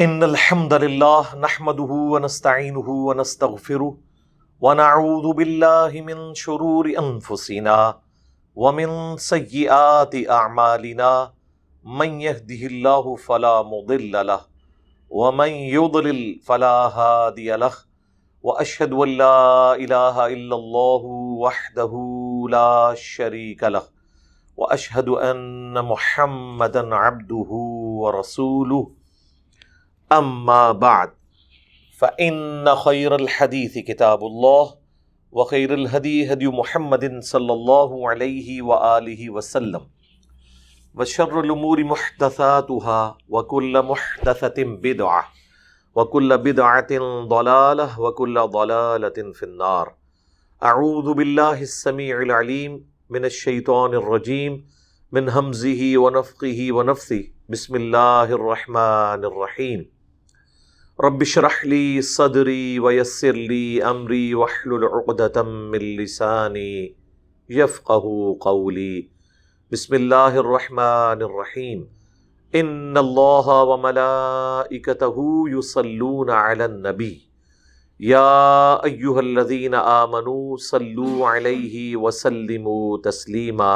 ان الحمد للہ نحمده ونستعینه ونستغفره ونعوذ باللہ من شرور انفسنا ومن سیئات اعمالنا من يهده اللہ فلا مضل له ومن يضلل فلا هادی له واشهد ان لا الہ الا اللہ وحدہ لا شریک له واشهد ان محمدا عبدہ ورسولہ اما بعد فإن خير الحديث كتاب الله وخير الهدي هدي محمد صلى الله عليه وآله وسلم وشر الأمور محدثاتها وكل محدثة بدعة وكل بدعة ضلالة وكل ضلالة في النار. أعوذ بالله السميع العليم من الشيطان الرجيم من همزه ونفخه ونفثه. بسم الله الرحمن الرحيم. رب اشرح لي صدري ويسر لي امري واحلل عقدة من لساني يفقهوا قولي. بسم الله الرحمن الرحيم. ان الله وملائكته يصلون على النبي يا ايها الذين آمنوا صلوا عليه وسلموا تسليما.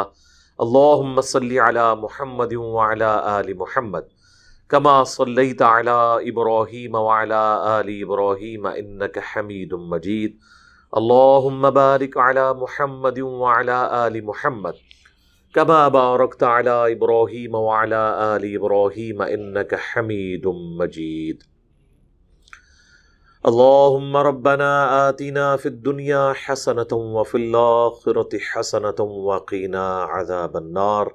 اللهم صل على محمد وعلى آل محمد كما صليت على إبراهيم وعلى آل إبراهيم إنك حميد مجيد. اللهم بارك على محمد وعلى آل محمد كما باركت على إبراهيم وعلى آل إبراهيم إنك حميد مجيد. اللهم ربنا آتنا في الدنيا حسنة وفي الآخرة حسنة وقنا عذاب النار.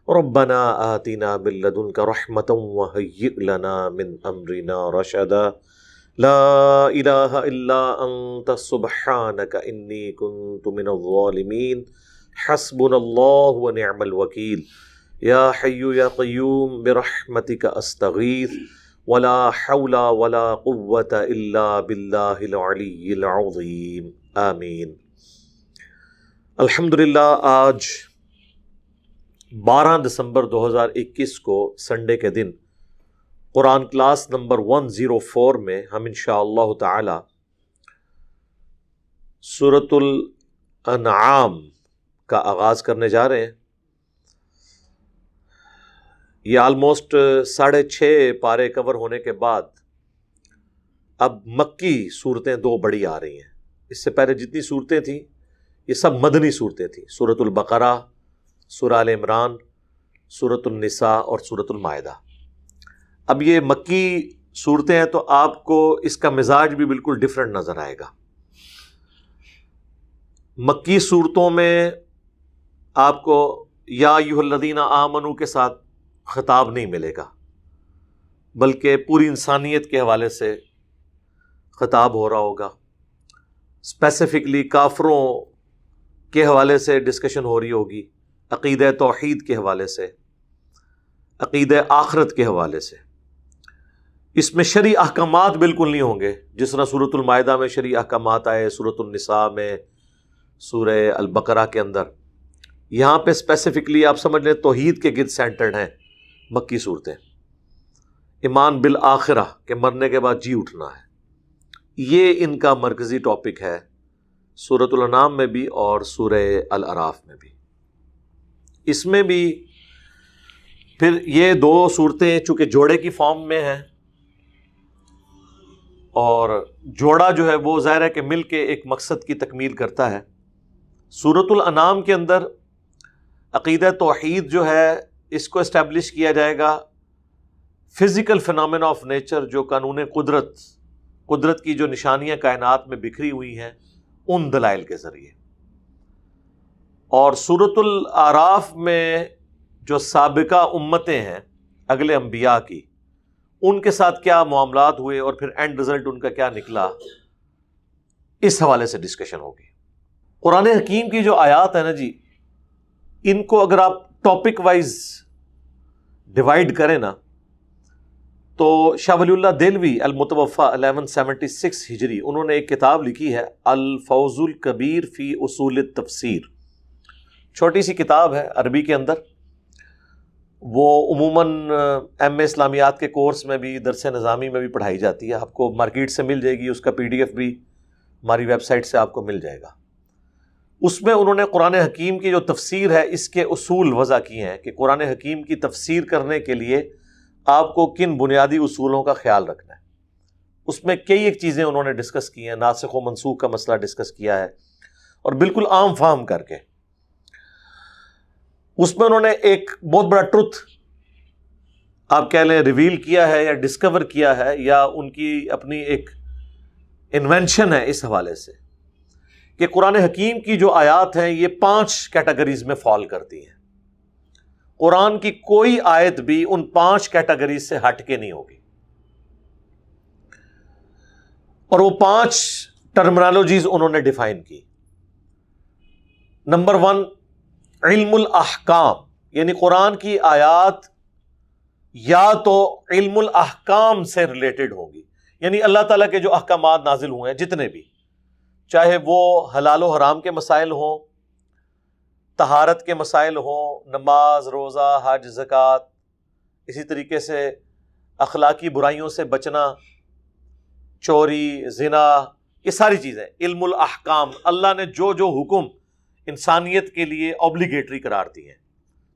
ربنا آتنا من لدنك رحمة وهيئ لنا من أمرنا رشدا. لا إله إلا أنت سبحانك إني كنت من الظالمين. حسبنا الله ونعم الوكيل. يا حي يا قيوم برحمتك أستغيث ولا حول ولا قوة إلا بالله العلي العظيم. آمین. الحمدللہ آج 12 دسمبر 2021 کو سنڈے کے دن قرآن کلاس نمبر 104 میں ہم انشاءاللہ تعالی سورۃ الانعام کا آغاز کرنے جا رہے ہیں. یہ آلموسٹ 6.5 پارے کور ہونے کے بعد اب مکی صورتیں 2 بڑی آ رہی ہیں. اس سے پہلے جتنی صورتیں تھیں یہ سب مدنی صورتیں تھیں. سورۃ البقرہ، سورہ آل عمران، سورۃ النساء اور سورۃ المائدہ. اب یہ مکی صورتیں ہیں تو آپ کو اس کا مزاج بھی بالکل ڈیفرنٹ نظر آئے گا. مکی صورتوں میں آپ کو یا ایھا الذین آمنوا کے ساتھ خطاب نہیں ملے گا، بلکہ پوری انسانیت کے حوالے سے خطاب ہو رہا ہوگا. اسپیسیفکلی کافروں کے حوالے سے ڈسکشن ہو رہی ہوگی، عقیدہ توحید کے حوالے سے، عقیدہ آخرت کے حوالے سے. اس میں شرعی احکامات بالکل نہیں ہوں گے جس طرح سورۃ المائدہ میں شرعی احکامات آئے، سورۃ النساء میں، سورہ البقرہ کے اندر. یہاں پہ اسپیسیفکلی آپ سمجھ لیں توحید کے گرد سینٹرڈ ہیں مکی صورتیں. ایمان بالآخرہ کہ مرنے کے بعد جی اٹھنا ہے، یہ ان کا مرکزی ٹاپک ہے سورۃ الانعام میں بھی اور سورہ الاعراف میں بھی. اس میں بھی پھر یہ 2 صورتیں چونکہ جوڑے کی فارم میں ہیں، اور جوڑا جو ہے وہ ظاہر ہے کہ مل کے ایک مقصد کی تکمیل کرتا ہے. سورۃ الانعام کے اندر عقیدہ توحید جو ہے اس کو اسٹیبلش کیا جائے گا فزیکل فنامنا آف نیچر، جو قانون قدرت کی جو نشانیاں کائنات میں بکھری ہوئی ہیں ان دلائل کے ذریعے. اور سورۃ الاعراف میں جو سابقہ امتیں ہیں اگلے انبیاء کی، ان کے ساتھ کیا معاملات ہوئے اور پھر اینڈ رزلٹ ان کا کیا نکلا، اس حوالے سے ڈسکشن ہوگی. قرآن حکیم کی جو آیات ہیں نا جی، ان کو اگر آپ ٹاپک وائز ڈیوائڈ کریں نا تو شاہ ولی اللہ دہلوی المتوفی 1176 ہجری، انہوں نے ایک کتاب لکھی ہے الفوز الکبیر فی اصول التفسیر. چھوٹی سی کتاب ہے عربی کے اندر، وہ عموماً ایم اے اسلامیات کے کورس میں بھی، درس نظامی میں بھی پڑھائی جاتی ہے. آپ کو مارکیٹ سے مل جائے گی، اس کا PDF بھی ہماری ویب سائٹ سے آپ کو مل جائے گا. اس میں انہوں نے قرآن حکیم کی جو تفسیر ہے اس کے اصول وضع کیے ہیں کہ قرآن حکیم کی تفسیر کرنے کے لیے آپ کو کن بنیادی اصولوں کا خیال رکھنا ہے. اس میں کئی ایک چیزیں انہوں نے ڈسکس کی ہیں. ناسخ و منسوخ کا مسئلہ ڈسکس کیا ہے، اور بالکل عام فہم کر کے اس میں انہوں نے ایک بہت بڑا ٹروتھ آپ کہہ لیں ریویل کیا ہے یا ڈسکور کیا ہے، یا ان کی اپنی ایک انوینشن ہے اس حوالے سے، کہ قرآن حکیم کی جو آیات ہیں یہ 5 کیٹیگریز میں فال کرتی ہیں. قرآن کی کوئی آیت بھی ان 5 کیٹیگریز سے ہٹ کے نہیں ہوگی. اور وہ 5 ٹرمنالوجیز انہوں نے ڈیفائن کی. نمبر 1، علم الاحکام، یعنی قرآن کی آیات یا تو علم الاحکام سے ریلیٹڈ ہوں گی، یعنی اللہ تعالیٰ کے جو احکامات نازل ہوئے ہیں جتنے بھی، چاہے وہ حلال و حرام کے مسائل ہوں، طہارت کے مسائل ہوں، نماز، روزہ، حج، زکوٰۃ، اسی طریقے سے اخلاقی برائیوں سے بچنا، چوری، زنا، یہ ساری چیزیں علم الاحکام، اللہ نے جو جو حکم انسانیت کے لیے اوبلیگیٹری قرار دی ہیں.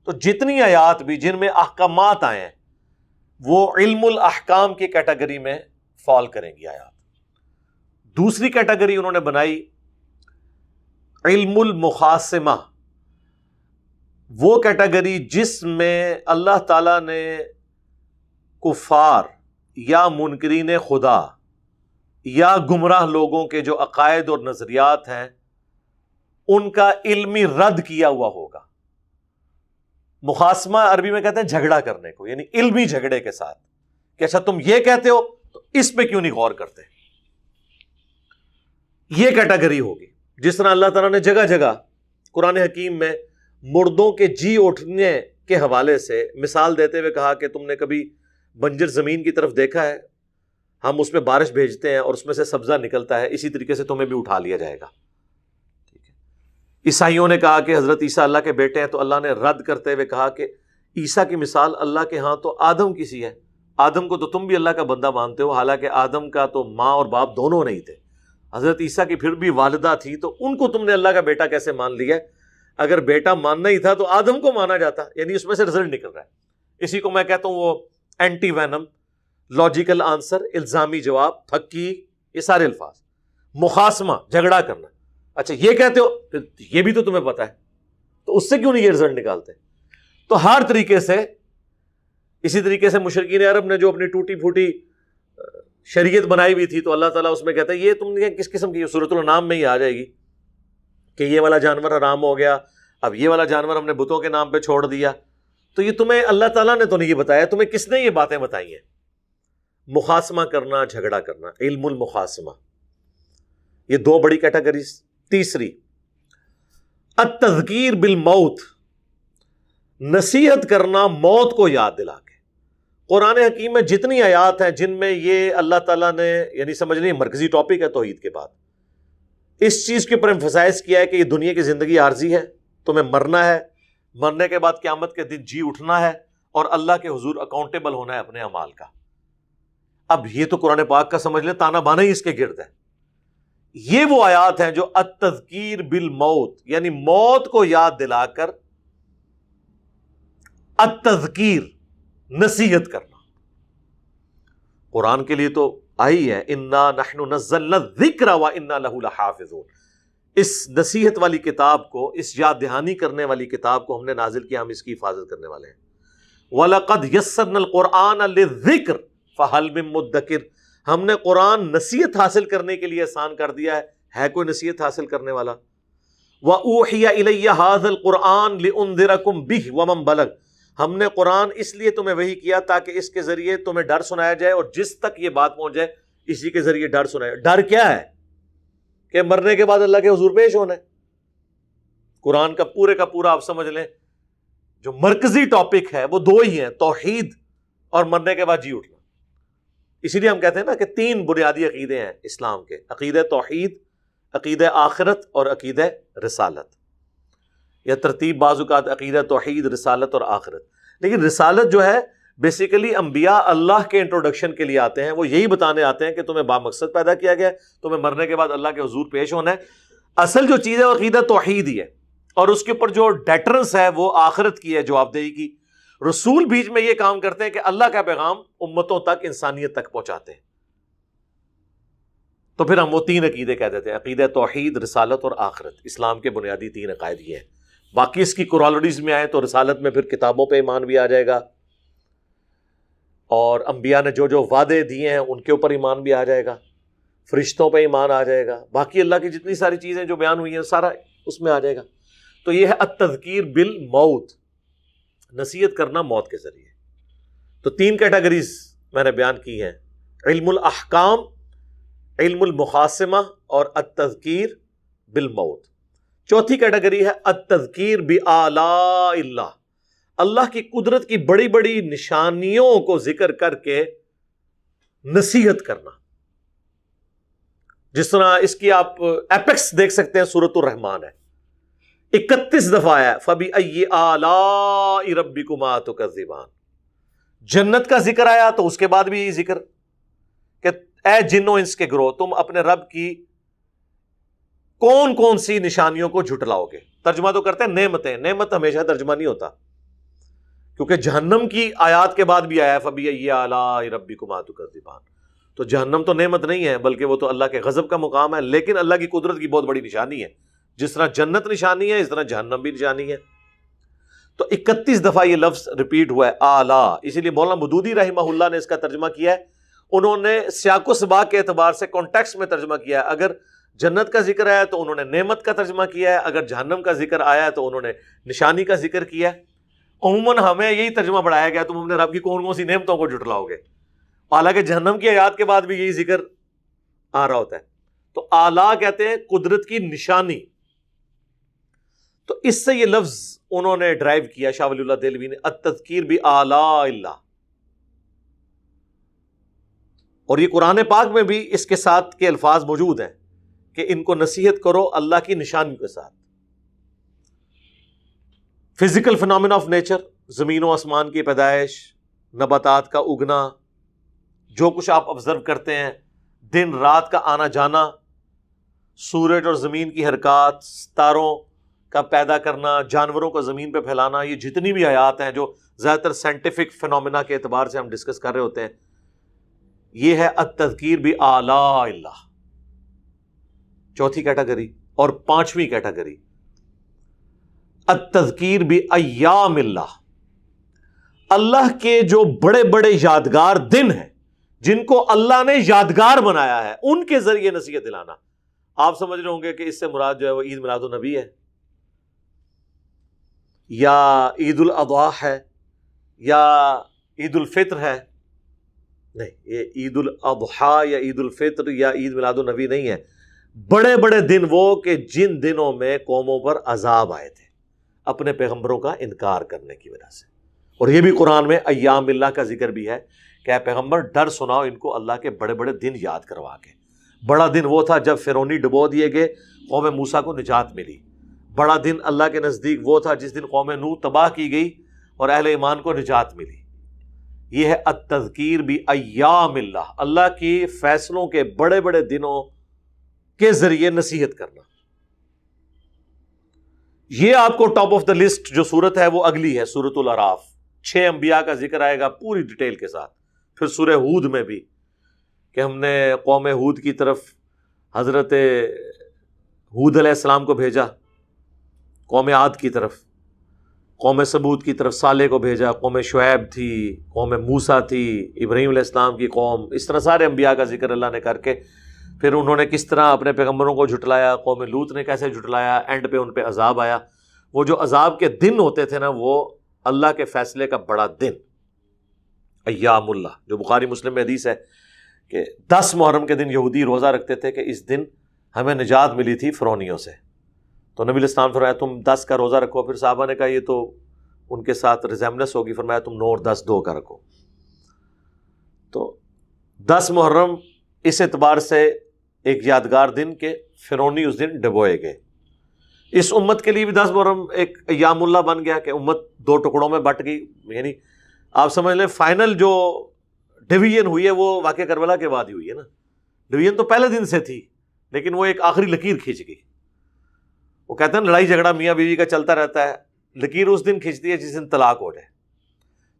تو جتنی آیات بھی جن میں احکامات آئے ہیں وہ علم الاحکام کی کیٹیگری میں فال کریں گی آیات. دوسری کیٹیگری انہوں نے بنائی علم المخاصمہ، وہ کیٹیگری جس میں اللہ تعالیٰ نے کفار یا منکرین خدا یا گمراہ لوگوں کے جو عقائد اور نظریات ہیں ان کا علمی رد کیا ہوا ہوگا. مخاصمہ عربی میں کہتے ہیں جھگڑا کرنے کو، یعنی علمی جھگڑے کے ساتھ کہ اچھا تم یہ کہتے ہو تو اس پہ کیوں نہیں غور کرتے. یہ کیٹیگری ہوگی. جس طرح اللہ تعالیٰ نے جگہ جگہ قرآن حکیم میں مردوں کے جی اٹھنے کے حوالے سے مثال دیتے ہوئے کہا کہ تم نے کبھی بنجر زمین کی طرف دیکھا ہے، ہم اس میں بارش بھیجتے ہیں اور اس میں سے سبزہ نکلتا ہے، اسی طریقے سے تمہیں بھی اٹھا لیا جائے گا. عیسائیوں نے کہا کہ حضرت عیسیٰ اللہ کے بیٹے ہیں، تو اللہ نے رد کرتے ہوئے کہا کہ عیسیٰ کی مثال اللہ کے ہاں تو آدم کی سی ہے، آدم کو تو تم بھی اللہ کا بندہ مانتے ہو، حالانکہ آدم کا تو ماں اور باپ دونوں نہیں تھے. حضرت عیسیٰ کی پھر بھی والدہ تھی، تو ان کو تم نے اللہ کا بیٹا کیسے مان لیا؟ اگر بیٹا ماننا ہی تھا تو آدم کو مانا جاتا. یعنی اس میں سے رزلٹ نکل رہا ہے. اسی کو میں کہتا ہوں وہ اینٹی وینم، لاجیکل آنسر، الزامی جواب، پھکی، یہ سارے الفاظ. مخاصمہ، جھگڑا کرنا. اچھا یہ کہتے ہو، پھر یہ بھی تو تمہیں پتا ہے، تو اس سے کیوں نہیں یہ رزلٹ نکالتے؟ تو ہر طریقے سے، اسی طریقے سے مشرکین عرب نے جو اپنی ٹوٹی پھوٹی شریعت بنائی ہوئی تھی، تو اللہ تعالیٰ اس میں کہتا ہے یہ تم نے کس قسم کی، سورۃ الانعام میں ہی آ جائے گی کہ یہ والا جانور حرام ہو گیا، اب یہ والا جانور ہم نے بتوں کے نام پہ چھوڑ دیا. تو یہ تمہیں اللہ تعالیٰ نے تو نہیں یہ بتایا، تمہیں کس نے یہ باتیں بتائی ہیں؟ مخاصمہ کرنا، جھگڑا کرنا، علم المخاصمہ. یہ 2 بڑی کیٹیگریز. تیسری، التذکیر بالموت، نصیحت کرنا موت کو یاد دلا کے. قرآن حکیم میں جتنی آیات ہیں جن میں یہ اللہ تعالیٰ نے، یعنی سمجھ لیں مرکزی ٹاپک ہے توحید کے بعد، اس چیز کے اوپر ایمفسائز کیا ہے کہ یہ دنیا کی زندگی عارضی ہے، تمہیں مرنا ہے، مرنے کے بعد قیامت کے دن جی اٹھنا ہے اور اللہ کے حضور اکاؤنٹیبل ہونا ہے اپنے اعمال کا. اب یہ تو قرآن پاک کا سمجھ لیں تانا بانا ہی اس کے گرد ہے. یہ وہ آیات ہیں جو التذکیر بالموت، یعنی موت کو یاد دلا کر التذکیر، نصیحت کرنا. قرآن کے لیے تو آئی ہے انا نحن نزلنا الذکر وانا لہ لحافظون. اس نصیحت والی کتاب کو، اس یاد دہانی کرنے والی کتاب کو ہم نے نازل کیا، ہم اس کی حفاظت کرنے والے ہیں. وَلَقَدْ يَسَّرْنَا الْقُرْآنَ لِلذِّكْرِ فَهَلْ مِن مُدَّكِرٍ. ہم نے قرآن نصیحت حاصل کرنے کے لیے آسان کر دیا ہے کوئی نصیحت حاصل کرنے والا؟ وَأُوحِيَ إِلَيَّ هَذَا الْقُرْآنُ لِأُنذِرَكُم بِهِ وَمَن بَلَغَ. ہم نے قرآن اس لیے تمہیں وحی کیا تاکہ اس کے ذریعے تمہیں ڈر سنایا جائے، اور جس تک یہ بات پہنچ جائے اسی کے ذریعے ڈر سنایا. ڈر کیا ہے؟ کہ مرنے کے بعد اللہ کے حضور پیش ہونا ہے. قرآن کا پورا آپ سمجھ لیں جو مرکزی ٹاپک ہے وہ 2 ہی ہیں، توحید اور مرنے کے بعد جی اٹھنا. اسی لیے ہم کہتے ہیں نا کہ 3 بنیادی عقیدے ہیں اسلام کے، عقیدہ توحید، عقیدہ آخرت اور عقیدہ رسالت. یا ترتیب بعض اوقات عقیدہ توحید، رسالت اور آخرت. لیکن رسالت جو ہے بیسیکلی انبیاء اللہ کے انٹروڈکشن کے لیے آتے ہیں، وہ یہی بتانے آتے ہیں کہ تمہیں بامقصد پیدا کیا گیا ہے، تمہیں مرنے کے بعد اللہ کے حضور پیش ہونا ہے۔ اصل جو چیز ہے وہ عقیدہ توحید ہی ہے، اور اس کے اوپر جو ڈیٹرنس ہے وہ آخرت کی ہے، جواب دہی کی۔ رسول بیچ میں یہ کام کرتے ہیں کہ اللہ کا پیغام امتوں تک، انسانیت تک پہنچاتے ہیں۔ تو پھر ہم وہ تین عقیدے کہہ دیتے ہیں، عقیدہ توحید، رسالت اور آخرت۔ اسلام کے بنیادی تین عقائد یہ ہیں۔ باقی اس کی کورالٹیز میں آئے تو رسالت میں پھر کتابوں پہ ایمان بھی آ جائے گا، اور انبیاء نے جو جو وعدے دیے ہیں ان کے اوپر ایمان بھی آ جائے گا، فرشتوں پہ ایمان آ جائے گا، باقی اللہ کی جتنی ساری چیزیں جو بیان ہوئی ہیں سارا اس میں آ جائے گا۔ تو یہ ہے التذکیر بالموت، نصیحت کرنا موت کے ذریعے۔ تو تین کیٹیگریز میں نے بیان کی ہیں، علم الاحکام، علم المخاصمہ اور التذکیر بالموت۔ چوتھی کیٹیگری ہے التذکیر بآلاء اللہ، اللہ کی قدرت کی بڑی بڑی نشانیوں کو ذکر کر کے نصیحت کرنا۔ جس طرح اس کی آپ ایپیکس دیکھ سکتے ہیں، سورۃ الرحمن ہے، 31 دفعہ ہے فَبِأَيِّ آلَاءِ رَبِّكُمَا تُكَذِّبَانِ۔ جنت کا ذکر آیا تو اس کے بعد بھی یہی ذکر کہ اے جن و انس کے گروہ، تم اپنے رب کی کون کون سی نشانیوں کو جھٹلاؤ گے۔ ترجمہ تو کرتے ہیں نعمتیں، نعمت ہمیشہ ترجمہ نہیں ہوتا، کیونکہ جہنم کی آیات کے بعد بھی آیا ہے فَبِأَيِّ آلَاءِ رَبِّكُمَا تُكَذِّبَانِ۔ تو جہنم تو نعمت نہیں ہے، بلکہ وہ تو اللہ کے غضب کا مقام ہے، لیکن اللہ کی قدرت کی بہت بڑی نشانی ہے۔ جس طرح جنت نشانی ہے، اس طرح جہنم بھی نشانی ہے۔ تو 31 دفعہ یہ لفظ ریپیٹ ہوا ہے اعلیٰ، اسی لیے مولانا مودودی رحمہ اللہ نے اس کا ترجمہ کیا ہے۔ انہوں نے سیاق و سباق کے اعتبار سے کانٹیکسٹ میں ترجمہ کیا ہے۔ اگر جنت کا ذکر آیا تو انہوں نے نعمت کا ترجمہ کیا ہے، اگر جہنم کا ذکر آیا تو انہوں نے نشانی کا ذکر کیا ہے۔ عموماً ہمیں یہی ترجمہ پڑھایا گیا، تم اپنے رب کی کون کون سی نعمتوں کو جھٹلاؤ گے، حالانکہ جہنم کی آیات کے بعد بھی یہی ذکر آ رہا ہوتا ہے۔ تو اعلیٰ کہتے ہیں قدرت کی نشانی۔ تو اس سے یہ لفظ انہوں نے ڈرائیو کیا شاہ ولی اللہ دہلوی نے، التذکیر بآلاء اللہ۔ اور یہ قرآن پاک میں بھی اس کے ساتھ کے الفاظ موجود ہیں کہ ان کو نصیحت کرو اللہ کی نشانی کے ساتھ۔ فزیکل فنامنا آف نیچر، زمین و آسمان کی پیدائش، نباتات کا اگنا، جو کچھ آپ آبزرو کرتے ہیں، دن رات کا آنا جانا، سورج اور زمین کی حرکات، ستاروں کا پیدا کرنا، جانوروں کا زمین پہ پھیلانا، یہ جتنی بھی آیات ہیں جو زیادہ تر سائنٹیفک فنومینا کے اعتبار سے ہم ڈسکس کر رہے ہوتے ہیں، یہ ہے التذکیر بآلاء اللہ، چوتھی کیٹیگری۔ اور پانچویں کیٹیگری التذکیر بایام اللہ، اللہ کے جو بڑے بڑے یادگار دن ہیں جن کو اللہ نے یادگار بنایا ہے، ان کے ذریعے نصیحت دلانا۔ آپ سمجھ رہے ہوں گے کہ اس سے مراد جو ہے وہ عید میلاد النبی ہے، یا عید الاضحیٰ ہے، یا عید الفطر ہے۔ نہیں، یہ عید الاضحیٰ یا عید الفطر یا عید میلاد النبی نہیں ہے۔ بڑے بڑے دن وہ کہ جن دنوں میں قوموں پر عذاب آئے تھے اپنے پیغمبروں کا انکار کرنے کی وجہ سے۔ اور یہ بھی قرآن میں ایام اللہ کا ذکر بھی ہے کہ اے پیغمبر ڈر سناؤ ان کو اللہ کے بڑے بڑے دن یاد کروا کے۔ بڑا دن وہ تھا جب فرعونی ڈبو دیے گئے، قوم موسیٰ کو نجات ملی۔ بڑا دن اللہ کے نزدیک وہ تھا جس دن قوم نوح تباہ کی گئی اور اہل ایمان کو نجات ملی۔ یہ ہے التذکیر بایام اللہ، اللہ کی فیصلوں کے بڑے بڑے دنوں کے ذریعے نصیحت کرنا۔ یہ آپ کو ٹاپ آف دا لسٹ جو صورت ہے وہ اگلی ہے، سورۃ الاعراف۔ 6 انبیاء کا ذکر آئے گا پوری ڈیٹیل کے ساتھ۔ پھر سورہ ہود میں بھی کہ ہم نے قوم ہود کی طرف حضرت ہود علیہ السلام کو بھیجا، قوم عاد کی طرف، قوم ثمود کی طرف صالح کو بھیجا، قوم شعیب تھی، قوم موسیٰ تھی، ابراہیم علیہ السلام کی قوم، اس طرح سارے انبیاء کا ذکر اللہ نے کر کے پھر انہوں نے کس طرح اپنے پیغمبروں کو جھٹلایا، قوم لوط نے کیسے جھٹلایا، اینڈ پہ ان پہ عذاب آیا۔ وہ جو عذاب کے دن ہوتے تھے نا، وہ اللہ کے فیصلے کا بڑا دن، ایام اللہ، جو بخاری مسلم میں حدیث ہے کہ 10 محرم کے دن یہودی روزہ رکھتے تھے کہ اس دن ہمیں نجات ملی تھی فرعونیوں سے۔ تو نبی علیہ السلام فرمایا تم 10 کا روزہ رکھو۔ پھر صحابہ نے کہا یہ تو ان کے ساتھ ریزیمبلنس ہوگی، فرمایا تم 9 اور 10 2 کا رکھو۔ تو 10 محرم اس اعتبار سے ایک یادگار دن کہ فرعونی اس دن ڈبوئے گئے۔ اس امت کے لیے بھی 10 محرم ایک ایام اللہ بن گیا کہ امت 2 ٹکڑوں میں بٹ گئی. یعنی آپ سمجھ لیں فائنل جو ڈویژن ہوئی ہے وہ واقعہ کربلا کے بعد ہی ہوئی ہے نا. ڈویژن تو پہلے دن سے تھی لیکن وہ ایک آخری لکیر کھینچ گئی. وہ کہتے ہیں لڑائی جھگڑا میاں بیوی کا چلتا رہتا ہے, لکیر اس دن کھینچتی ہے جس دن طلاق ہو جائے.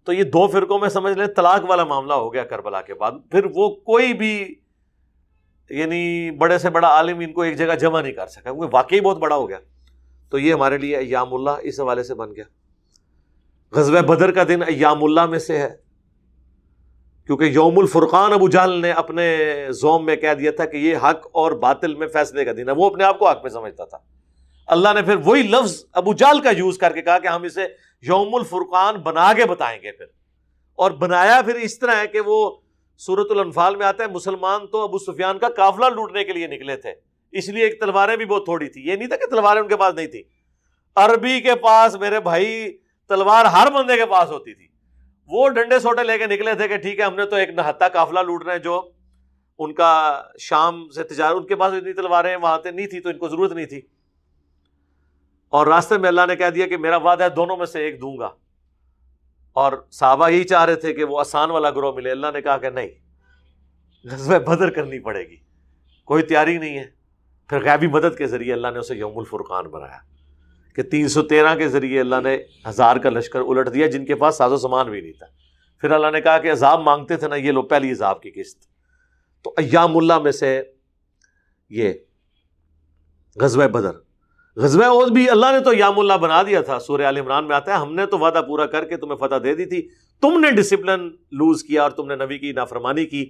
تو یہ 2 فرقوں میں سمجھ لیں طلاق والا معاملہ ہو گیا کربلا کے بعد. پھر وہ کوئی بھی یعنی بڑے سے بڑا عالم ان کو ایک جگہ جمع نہیں کر سکا, کیونکہ واقعی بہت بڑا ہو گیا. تو یہ ہمارے لیے ایام اللہ اس حوالے سے بن گیا. غزوہ بدر کا دن ایام اللہ میں سے ہے, کیونکہ یوم الفرقان ابو جہل نے اپنے زوم میں کہہ دیا تھا کہ یہ حق اور باطل میں فیصلے کا دن ہے. وہ اپنے آپ کو حق میں سمجھتا تھا. اللہ نے پھر وہی لفظ ابو جہل کا یوز کر کے کہا کہ ہم اسے یوم الفرقان بنا کے بتائیں گے. پھر اور بنایا پھر اس طرح ہے کہ وہ سورۃ الانفال میں آتا ہے مسلمان تو ابو سفیان کا قافلہ لوٹنے کے لیے نکلے تھے, اس لیے ایک تلواریں بھی بہت تھوڑی تھی. یہ نہیں تھا کہ تلواریں ان کے پاس نہیں تھی, عربی کے پاس میرے بھائی تلوار ہر بندے کے پاس ہوتی تھی. وہ ڈنڈے سوٹے لے کے نکلے تھے کہ ٹھیک ہے ہم نے تو ایک نہتا قافلہ لوٹنا ہے جو ان کا شام سے تجارت, ان کے پاس اتنی تلواریں وہاں سے نہیں تھی تو ان کو ضرورت نہیں تھی. اور راستے میں اللہ نے کہہ دیا کہ میرا وعدہ ہے دونوں میں سے ایک دوں گا. اور صحابہ یہی چاہ رہے تھے کہ وہ آسان والا گروہ ملے. اللہ نے کہا کہ نہیں, غزوہ بدر کرنی پڑے گی, کوئی تیاری نہیں ہے. پھر غیبی مدد کے ذریعے اللہ نے اسے یوم الفرقان بنایا کہ 313 کے ذریعے اللہ نے 1000 کا لشکر الٹ دیا جن کے پاس ساز و سامان بھی نہیں تھا. پھر اللہ نے کہا کہ عذاب مانگتے تھے نا, یہ لو پہلی عذاب کی قسط. تو ایام اللہ میں سے یہ غزوہ بدر. غزوہ احد بھی اللہ نے تو ایام اللہ بنا دیا تھا. سورہ آل عمران میں آتا ہے ہم نے تو وعدہ پورا کر کے تمہیں فتح دے دی تھی, تم نے ڈسپلن لوز کیا اور تم نے نبی کی نافرمانی کی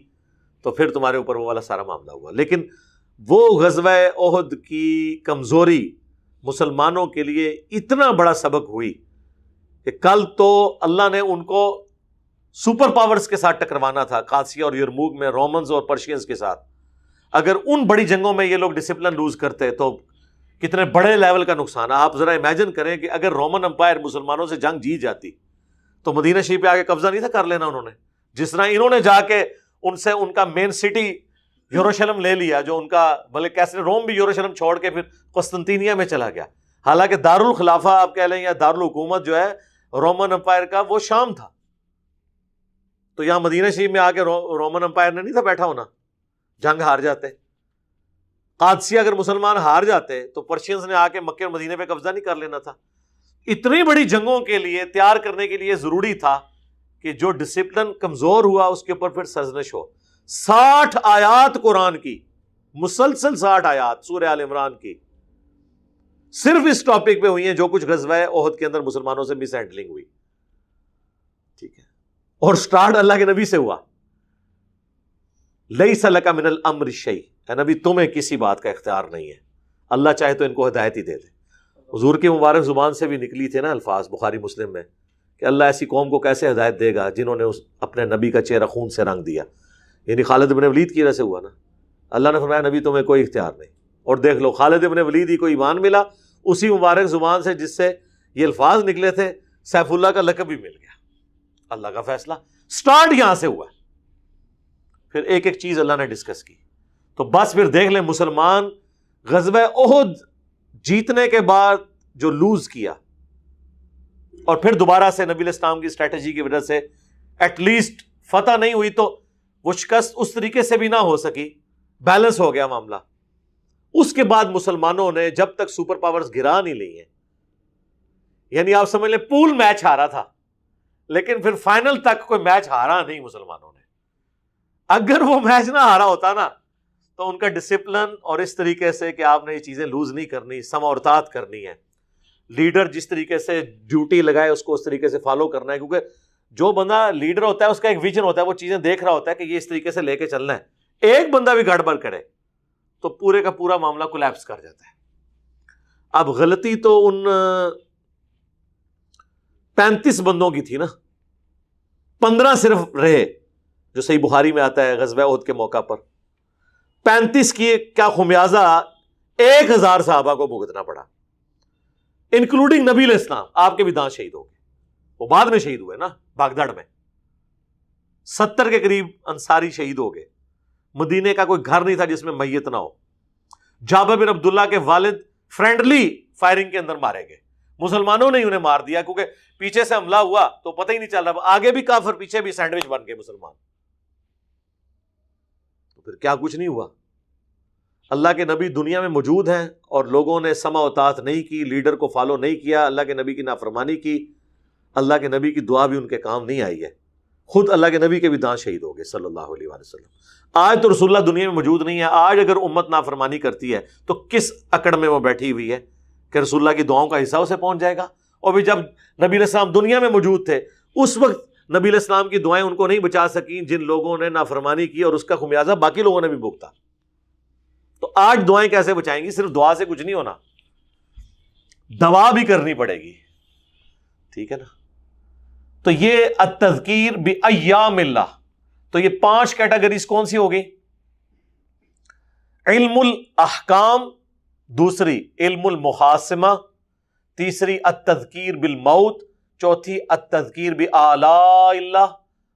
تو پھر تمہارے اوپر وہ والا سارا معاملہ ہوا. لیکن وہ غزوہ احد کی کمزوری مسلمانوں کے لیے اتنا بڑا سبق ہوئی کہ کل تو اللہ نے ان کو سپر پاورز کے ساتھ ٹکروانا تھا, قادسیہ اور یرموک میں رومنز اور پرشینز کے ساتھ. اگر ان بڑی جنگوں میں یہ لوگ ڈسپلن لوز کرتے تو کتنے بڑے لیول کا نقصان. آپ ذرا امیجن کریں کہ اگر رومن امپائر مسلمانوں سے جنگ جیت جاتی تو مدینہ شریف پہ آگے قبضہ نہیں تھا کر لینا انہوں نے, جس طرح انہوں نے جا کے ان سے ان کا مین سٹی یروشلم لے لیا, جو ان کا بلکہ کیسے روم بھی یروشلم چھوڑ کے پھر قسطنطینیہ میں چلا گیا. حالانکہ دارالخلافہ آپ کہہ لیں یا دارالحکومت جو ہے رومن امپائر کا وہ شام تھا. تو یہاں مدینہ شریف میں آ کے رومن امپائر نے نہیں تھا بیٹھا ہونا, جنگ ہار جاتے. قادسیہ اگر مسلمان ہار جاتے تو پرشینز نے آ کے مکے اور مدینے پہ قبضہ نہیں کر لینا تھا. اتنی بڑی جنگوں کے لیے تیار کرنے کے لیے ضروری تھا کہ جو ڈسپلن کمزور ہوا اس کے اوپر پھر سرزنش ہو. 60 آیات قرآن کی, مسلسل 60 آیات سورہ آل عمران کی صرف اس ٹاپک پہ ہوئی ہیں جو کچھ غزوہ احد کے اندر مسلمانوں سے مس ہینڈلنگ ہوئی. ٹھیک ہے, اور سٹارٹ اللہ کے نبی سے ہوا. لیس لک من الامر شیء, اے نبی تمہیں کسی بات کا اختیار نہیں ہے, اللہ چاہے تو ان کو ہدایت ہی دے دے. حضور کی مبارک زبان سے بھی نکلی تھے نا الفاظ بخاری مسلم میں کہ اللہ ایسی قوم کو کیسے ہدایت دے گا جنہوں نے اپنے نبی کا چہرہ خون سے رنگ دیا. یعنی خالد بن ولید کی وجہ سے ہوا نا. اللہ نے فرمایا نبی تمہیں کوئی اختیار نہیں. اور دیکھ لو خالد بن ولید ہی کو ایمان ملا اسی مبارک زبان سے جس سے یہ الفاظ نکلے تھے, سیف اللہ کا لقب بھی مل گیا. اللہ کا فیصلہ سٹارٹ یہاں سے ہوا. پھر ایک ایک چیز اللہ نے ڈسکس کی. تو بس پھر دیکھ لیں مسلمان غزوہ احد جیتنے کے بعد جو لوز کیا اور پھر دوبارہ سے نبی علیہ السلام کی اسٹریٹجی کی وجہ سے ایٹ لیسٹ فتح نہیں ہوئی تو وہ شکست اس طریقے سے بھی نہ ہو سکی, بیلنس ہو گیا معاملہ. اس کے بعد مسلمانوں نے جب تک سپر پاورز گرا نہیں لی ہیں, یعنی آپ سمجھ لیں پول میچ ہارا تھا لیکن پھر فائنل تک کوئی میچ ہارا نہیں مسلمانوں نے. اگر وہ میچ نہ ہارا ہوتا نا تو ان کا ڈسپلن اور اس طریقے سے کہ آپ نے یہ چیزیں لوز نہیں کرنی, سمع اور طاعت کرنی ہے, لیڈر جس طریقے سے ڈیوٹی لگائے اس کو اس طریقے سے فالو کرنا ہے. کیونکہ جو بندہ لیڈر ہوتا ہے اس کا ایک ویژن ہوتا ہے, وہ چیزیں دیکھ رہا ہوتا ہے کہ یہ اس طریقے سے لے کے چلنا ہے. ایک بندہ بھی گڑبڑ کرے تو پورے کا پورا معاملہ کولیپس کر جاتا ہے. اب غلطی تو ان 35 بندوں کی تھی نا, 15 صرف رہے جو صحیح بخاری میں آتا ہے غزوہ احد کے موقع پر. 35 کی کیا خمیازہ 1000 صحابہ کو بھگتنا پڑا, انکلوڈنگ نبی علیہ السلام. آپ کے بھی دانت شہید ہو گئے, وہ بعد میں شہید ہوئے نا باغدڑ میں. 70 کے قریب انصاری شہید ہو گئے. مدینے کا کوئی گھر نہیں تھا جس میں میت نہ ہو. جابر بن عبداللہ کے والد فرینڈلی فائرنگ کے اندر مارے گئے، مسلمانوں نے انہیں مار دیا کیونکہ پیچھے سے حملہ ہوا تو پتہ ہی نہیں چل رہا، آگے بھی کافر پیچھے بھی سینڈوچ بن گئے مسلمان. تو پھر کیا کچھ نہیں ہوا. اللہ کے نبی دنیا میں موجود ہیں اور لوگوں نے سمع و اطاعت نہیں کی، لیڈر کو فالو نہیں کیا، اللہ کے نبی کی نافرمانی کی. اللہ کے نبی کی دعا بھی ان کے کام نہیں آئی ہے، خود اللہ کے نبی کے بھی دانت شہید ہو گئے صلی اللہ علیہ وآلہ وسلم. آج تو رسول اللہ دنیا میں موجود نہیں ہے. آج اگر امت نافرمانی کرتی ہے تو کس اکڑ میں وہ بیٹھی ہوئی ہے کہ رسول اللہ کی دعاؤں کا حصہ اسے پہنچ جائے گا. اور بھی جب نبی علیہ السلام دنیا میں موجود تھے اس وقت نبی علیہ السلام کی دعائیں ان کو نہیں بچا سکیں جن لوگوں نے نافرمانی کی، اور اس کا خمیازہ باقی لوگوں نے بھی بھگتا. تو آج دعائیں کیسے بچائیں گی؟ صرف دعا سے کچھ نہیں ہونا، دوا بھی کرنی پڑے گی. ٹھیک ہے نا؟ تو یہ التذکیر بایام اللہ. تو یہ 5 کیٹیگریز کون سی ہوگی؟ علم الاحکام، دوسری علم المحاسمہ، تیسری التذکیر بالموت، چوتھی التذکیر بآلاء اللہ،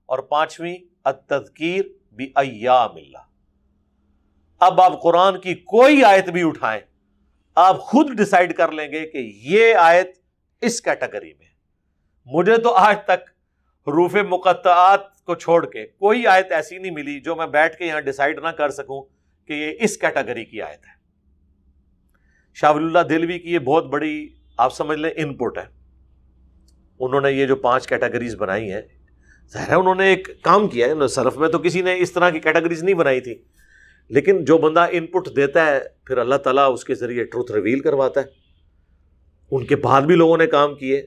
اور 5ویں التذکیر بایام اللہ. اب آپ قرآن کی کوئی آیت بھی اٹھائیں، آپ خود ڈیسائیڈ کر لیں گے کہ یہ آیت اس کیٹیگری میں. مجھے تو آج تک حروف مقطعات کو چھوڑ کے کوئی آیت ایسی نہیں ملی جو میں بیٹھ کے یہاں ڈیسائیڈ نہ کر سکوں کہ یہ اس کیٹیگری کی آیت ہے. شاہ ولی اللہ دہلوی کی یہ بہت بڑی آپ سمجھ لیں ان پٹ ہے. انہوں نے یہ جو 5 کیٹیگریز بنائی ہیں، ظاہر ہے انہوں نے ایک کام کیا ہے. سلف میں تو کسی نے اس طرح کی کیٹیگریز نہیں بنائی تھی، لیکن جو بندہ ان پٹ دیتا ہے پھر اللہ تعالیٰ اس کے ذریعے ٹروتھ ریویل کرواتا ہے. ان کے بعد بھی لوگوں نے کام کیے.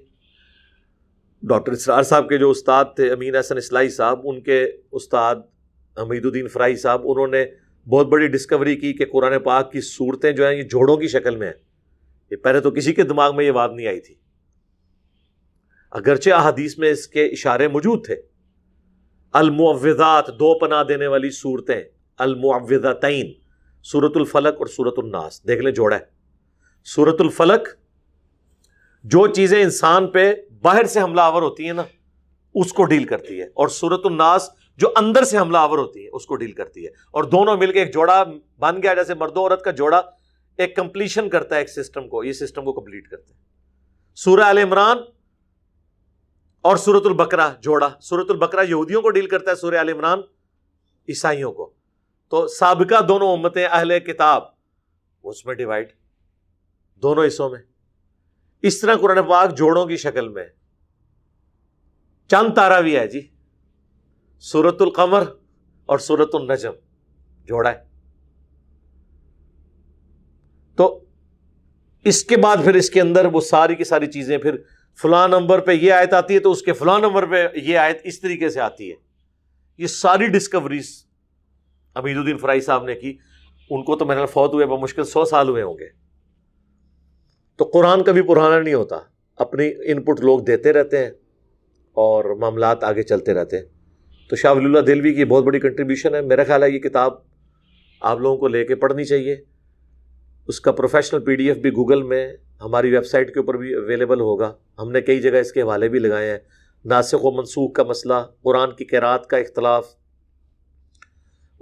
ڈاکٹر اسرار صاحب کے جو استاد تھے امین احسن اصلاحی صاحب، ان کے استاد حمید الدین فرائی صاحب، انہوں نے بہت بڑی ڈسکوری کی کہ قرآن پاک کی صورتیں جو ہیں یہ جوڑوں کی شکل میں ہیں. یہ پہلے تو کسی کے دماغ میں یہ بات نہیں آئی تھی، اگرچہ احادیث میں اس کے اشارے موجود تھے. المعوذات، 2 پناہ دینے والی صورتیں، المعوذتین، سورۃ الفلق اور سورۃ الناس. دیکھ لیں جوڑا ہے. سورۃ الفلق جو چیزیں انسان پہ باہر سے حملہ آور ہوتی ہیں نا اس کو ڈیل کرتی ہے، اور سورۃ الناس جو اندر سے حملہ آور ہوتی ہے اس کو ڈیل کرتی ہے. اور دونوں مل کے ایک جوڑا بن گیا، جیسے مرد و عورت کا جوڑا ایک کمپلیشن کرتا ہے ایک سسٹم کو، یہ سسٹم کو کمپلیٹ کرتے ہیں. سورہ آل عمران اور سورۃ البقرہ جوڑا. سورۃ البقرہ یہودیوں کو ڈیل کرتا ہے، سورہ آل عمران عیسائیوں کو. تو سابقہ دونوں امتیں اہل کتاب اس میں ڈیوائڈ دونوں حصوں میں. اس طرح قرآن پاک جوڑوں کی شکل میں. چاند تارا بھی ہے جی، سورۃ القمر اور سورۃ النجم جوڑا ہے. تو اس کے بعد پھر اس کے اندر وہ ساری کی ساری چیزیں، پھر فلاں نمبر پہ یہ آیت آتی ہے تو اس کے فلاں نمبر پہ یہ آیت اس طریقے سے آتی ہے. یہ ساری ڈسکوریز حمید الدین فرائی صاحب نے کی. ان کو تو میرے فوت ہوئے بمشکل 100 سال ہوئے ہوں گے. تو قرآن کبھی پرانا نہیں ہوتا، اپنی ان پٹ لوگ دیتے رہتے ہیں اور معاملات آگے چلتے رہتے ہیں. تو شاہ ولی اللہ دہلوی کی بہت بڑی کنٹریبیوشن ہے. میرا خیال ہے یہ کتاب آپ لوگوں کو لے کے پڑھنی چاہیے. اس کا پروفیشنل PDF بھی گوگل میں ہماری ویب سائٹ کے اوپر بھی اویلیبل ہوگا. ہم نے کئی جگہ اس کے حوالے بھی لگائے ہیں. ناسخ و منسوخ کا مسئلہ، قرآن کی قرات کا اختلاف.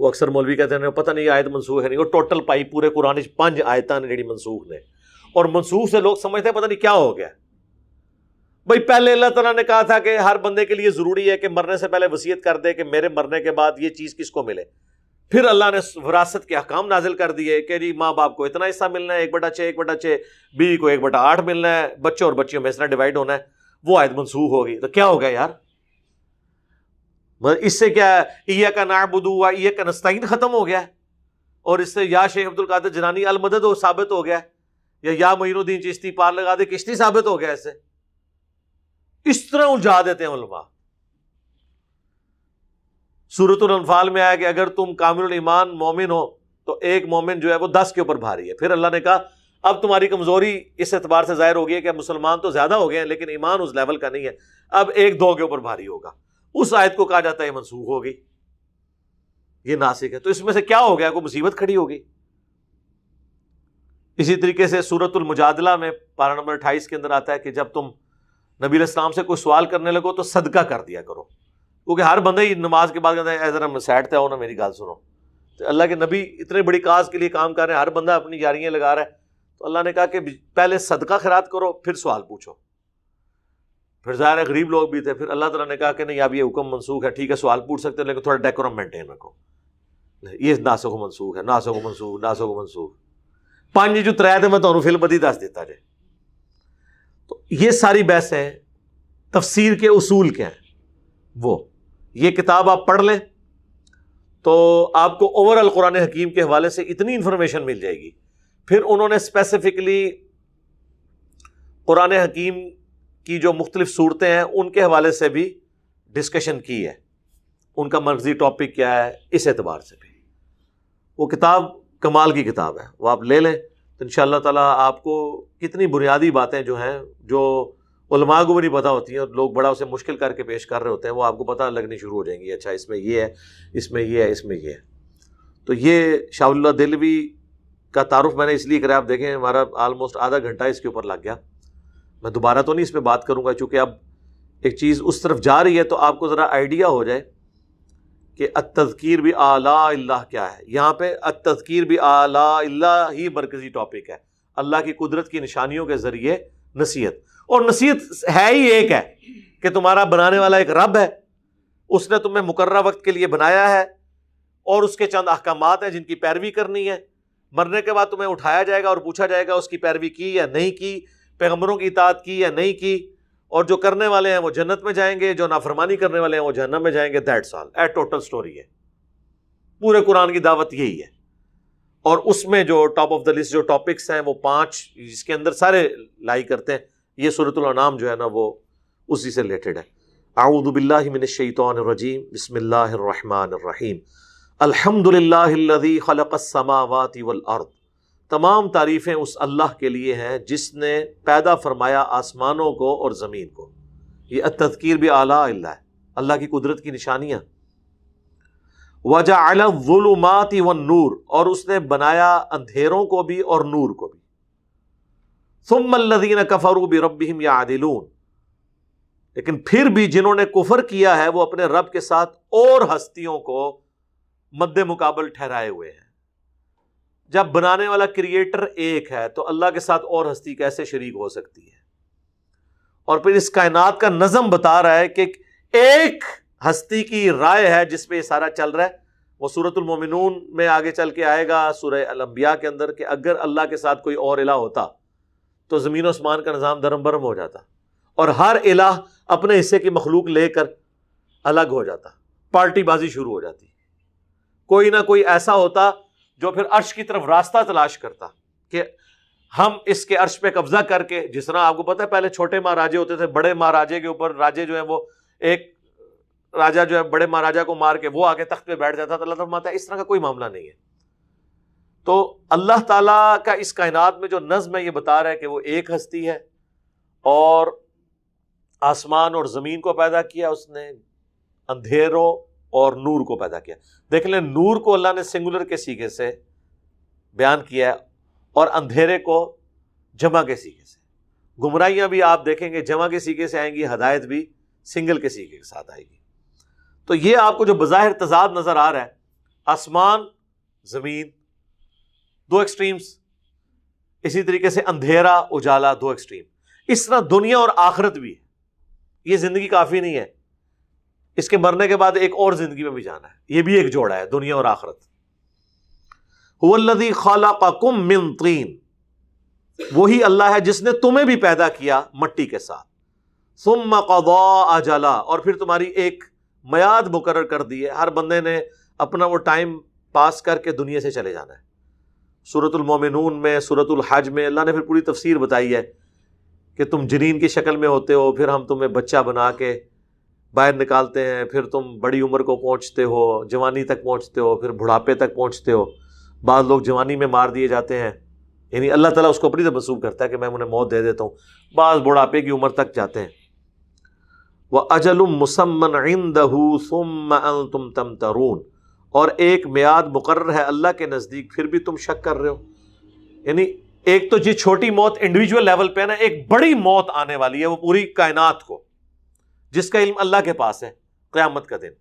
وہ اکثر مولوی کہتے ہیں پتہ نہیں آیت منسوخ ہے نہیں، وہ ٹوٹل پائی پورے قرآن 5 آیتاں نے جڑی منسوخ نے. اور منسوخ سے لوگ سمجھتے ہیں پتہ نہیں کیا ہو گیا. بھائی پہلے اللہ تعالیٰ نے کہا تھا کہ ہر بندے کے لیے ضروری ہے کہ مرنے سے پہلے وصیت کر دے کہ میرے مرنے کے بعد یہ چیز کس کو ملے. پھر اللہ نے وراثت کے احکام نازل کر دیے کہ جی ماں باپ کو اتنا حصہ ملنا ہے، 1/6 1/6، بیوی کو 1/8 ملنا ہے، بچوں اور بچیوں میں اس طرح ڈیوائڈ ہونا ہے. وہ آیت منسوخ ہوگی. تو کیا ہو گیا یار؟ اس سے کیا ایاک نعبد و ایاک نستعین ختم ہو گیا ہے، اور اس سے یا شیخ عبد القادر جیلانی المدد ہو ثابت ہو گیا ہے، یا معین الدین چشتی پار لگا دے کشتی ثابت ہو گیا. اس سے اس طرح الجھا دیتے ہیں علماء. سورۃ الانفال میں آیا کہ اگر تم کامل الایمان مومن ہو تو ایک مومن جو ہے وہ 10 کے اوپر بھاری ہے. پھر اللہ نے کہا اب تمہاری کمزوری اس اعتبار سے ظاہر ہو گئی ہے کہ مسلمان تو زیادہ ہو گئے ہیں لیکن ایمان اس لیول کا نہیں ہے، اب 1-2 کے اوپر بھاری ہوگا. اس آیت کو کہا جاتا ہے یہ منسوخ ہو گئی، یہ ناسخ ہے. تو اس میں سے کیا ہو گیا؟ کوئی مصیبت کھڑی ہو گئی. اسی طریقے سے سورۃ المجادلہ میں پارہ نمبر 28 کے اندر آتا ہے کہ جب تم نبی علیہ السلام سے کوئی سوال کرنے لگو تو صدقہ کر دیا کرو، کیونکہ ہر بندہ ہی نماز کے بعد کہتا ہے اے ذرا سائڈ تے آؤ نا میری گال سنو. تو اللہ کے نبی اتنے بڑی کاز کے لیے کام کر رہے ہیں، ہر بندہ اپنی جاریاں لگا رہا ہے، تو اللہ نے کہا کہ پہلے صدقہ خیرات کرو پھر سوال پوچھو. پھر ظاہر ہے غریب لوگ بھی تھے. پھر اللہ تعالیٰ نے کہا کہ نہیں اب یہ حکم منسوخ ہے, ٹھیک ہے سوال پوچھ سکتے ہیں لیکن تھوڑا ڈیکورم مینٹین رکھو. یہ ناسخ و منسوخ ہے, ناسخ و منسوخ, ناسخ و منسوخ. 5 جو 3 تھے میں تمہیں فل بدی دس دیتا جائے. تو یہ ساری بحث ہیں. تفسیر کے اصول کیا ہیں وہ یہ کتاب آپ پڑھ لیں تو آپ کو اوور آل قرآن حکیم کے حوالے سے اتنی انفارمیشن مل جائے گی. پھر انہوں نے اسپیسیفکلی قرآن حکیم کی جو مختلف صورتیں ہیں ان کے حوالے سے بھی ڈسکشن کی ہے, ان کا مرکزی ٹاپک کیا ہے, اس اعتبار سے بھی وہ کتاب کمال کی کتاب ہے. وہ آپ لے لیں تو انشاءاللہ تعالیٰ آپ کو کتنی بنیادی باتیں جو ہیں جو علماء کو بھی نہیں پتہ ہوتی ہیں اور لوگ بڑا اسے مشکل کر کے پیش کر رہے ہوتے ہیں, وہ آپ کو پتہ لگنی شروع ہو جائیں گی. اچھا اس میں یہ ہے, اس میں یہ ہے, اس میں یہ ہے. تو یہ شاہ اللہ دہلوی کا تعارف میں نے اس لیے کرا. آپ دیکھیں ہمارا آلموسٹ آدھا گھنٹہ اس کے اوپر لگ گیا. میں دوبارہ تو نہیں اس پہ بات کروں گا چونکہ اب ایک چیز اس طرف جا رہی ہے تو آپ کو ذرا آئیڈیا ہو جائے کہ التذکیر بآلاء اللہ کیا ہے. یہاں پہ التذکیر بآلاء اللہ ہی مرکزی ٹاپک ہے, اللہ کی قدرت کی نشانیوں کے ذریعے نصیحت. اور نصیحت ہے ہی ایک ہے کہ تمہارا بنانے والا ایک رب ہے, اس نے تمہیں مقررہ وقت کے لیے بنایا ہے اور اس کے چند احکامات ہیں جن کی پیروی کرنی ہے. مرنے کے بعد تمہیں اٹھایا جائے گا اور پوچھا جائے گا اس کی پیروی کی یا نہیں کی, پیغمبروں کی اطاعت کی یا نہیں کی, اور جو کرنے والے ہیں وہ جنت میں جائیں گے, جو نافرمانی کرنے والے ہیں وہ جہنم میں جائیں گے. That's all, a total story ہے. پورے قرآن کی دعوت یہی ہے. اور اس میں جو ٹاپ آف دا لسٹ جو ٹاپکس ہیں وہ 5 جس کے اندر سارے لائی کرتے ہیں. یہ سورۃ الانعام جو ہے نا وہ اسی سے ریلیٹڈ ہے. اعوذ باللہ من الشیطان الرجیم, بسم اللہ الرحمن الرحیم. الحمد للہ الذی خلق السماوات والارض. تمام تعریفیں اس اللہ کے لیے ہیں جس نے پیدا فرمایا آسمانوں کو اور زمین کو. یہ التذکیر بآلاء اللہ ہے, اللہ کی قدرت کی نشانیاں. وجعل الظلمات والنور, اور اس نے بنایا اندھیروں کو بھی اور نور کو بھی. ثم الذین کفروا بربہم یعدلون, لیکن پھر بھی جنہوں نے کفر کیا ہے وہ اپنے رب کے ساتھ اور ہستیوں کو مد مقابل ٹھہرائے ہوئے ہیں. جب بنانے والا کریٹر ایک ہے تو اللہ کے ساتھ اور ہستی کیسے شریک ہو سکتی ہے؟ اور پھر اس کائنات کا نظم بتا رہا ہے کہ ایک ہستی کی رائے ہے جس پہ یہ سارا چل رہا ہے. وہ سورۃ المومنون میں آگے چل کے آئے گا, سورہ الانبیاء کے اندر, کہ اگر اللہ کے ساتھ کوئی اور الہ ہوتا تو زمین و آسمان کا نظام درم برم ہو جاتا اور ہر الہ اپنے حصے کی مخلوق لے کر الگ ہو جاتا, پارٹی بازی شروع ہو جاتی. کوئی نہ کوئی ایسا ہوتا جو پھر عرش کی طرف راستہ تلاش کرتا کہ ہم اس کے عرش پہ قبضہ کر کے, جس طرح آپ کو پتہ ہے پہلے چھوٹے مہاراجے ہوتے تھے, بڑے مہاراجے کے اوپر راجے جو ہیں وہ ایک راجا جو ہے بڑے مہاراجا کو مار کے وہ آگے تخت پہ بیٹھ جاتا. تو اللہ فرماتا ہے اس طرح کا کوئی معاملہ نہیں ہے. تو اللہ تعالیٰ کا اس کائنات میں جو نظم ہے یہ بتا رہا ہے کہ وہ ایک ہستی ہے اور آسمان اور زمین کو پیدا کیا اس نے, اندھیروں اور نور کو پیدا کیا. دیکھ لیں نور کو اللہ نے سنگولر کے سیغے سے بیان کیا ہے اور اندھیرے کو جمع کے سیغے سے. گمراہیاں بھی آپ دیکھیں گے جمع کے سیغے سے آئیں گی, ہدایت بھی سنگل کے سیغے کے ساتھ آئے گی. تو یہ آپ کو جو بظاہر تضاد نظر آ رہا ہے, آسمان زمین 2 ایکسٹریمز, اسی طریقے سے اندھیرا اجالا 2 ایکسٹریم. اس طرح دنیا اور آخرت بھی ہے. یہ زندگی کافی نہیں ہے, اس کے مرنے کے بعد ایک اور زندگی میں بھی جانا ہے. یہ بھی ایک جوڑا ہے, دنیا اور آخرت. هو الذی خلقکم من طین, وہی اللہ ہے جس نے تمہیں بھی پیدا کیا مٹی کے ساتھ. ثم قضا اجلا, اور پھر تمہاری ایک میعاد مقرر کر دی ہے. ہر بندے نے اپنا وہ ٹائم پاس کر کے دنیا سے چلے جانا ہے. سورۃ المومنون میں, سورۃ الحج میں اللہ نے پھر پوری تفسیر بتائی ہے کہ تم جنین کی شکل میں ہوتے ہو, پھر ہم تمہیں بچہ بنا کے باہر نکالتے ہیں, پھر تم بڑی عمر کو پہنچتے ہو, جوانی تک پہنچتے ہو, پھر بڑھاپے تک پہنچتے ہو. بعض لوگ جوانی میں مار دیے جاتے ہیں, یعنی اللہ تعالیٰ اس کو اپنی طرف منسوب کرتا ہے کہ میں انہیں موت دے دیتا ہوں. بعض بڑھاپے کی عمر تک جاتے ہیں. وَأَجَلٌ مُّسَمًّى عِندَهُ ثُمَّ أَنتُمْ تَمْتَرُونَ, اور ایک میعاد مقرر ہے اللہ کے نزدیک, پھر بھی تم شک کر رہے ہو. یعنی ایک تو یہ چھوٹی موت انڈیویجول لیول پہ نا, ایک بڑی موت آنے والی ہے وہ پوری کائنات کو, جس کا علم اللہ کے پاس ہے, قیامت کا دن.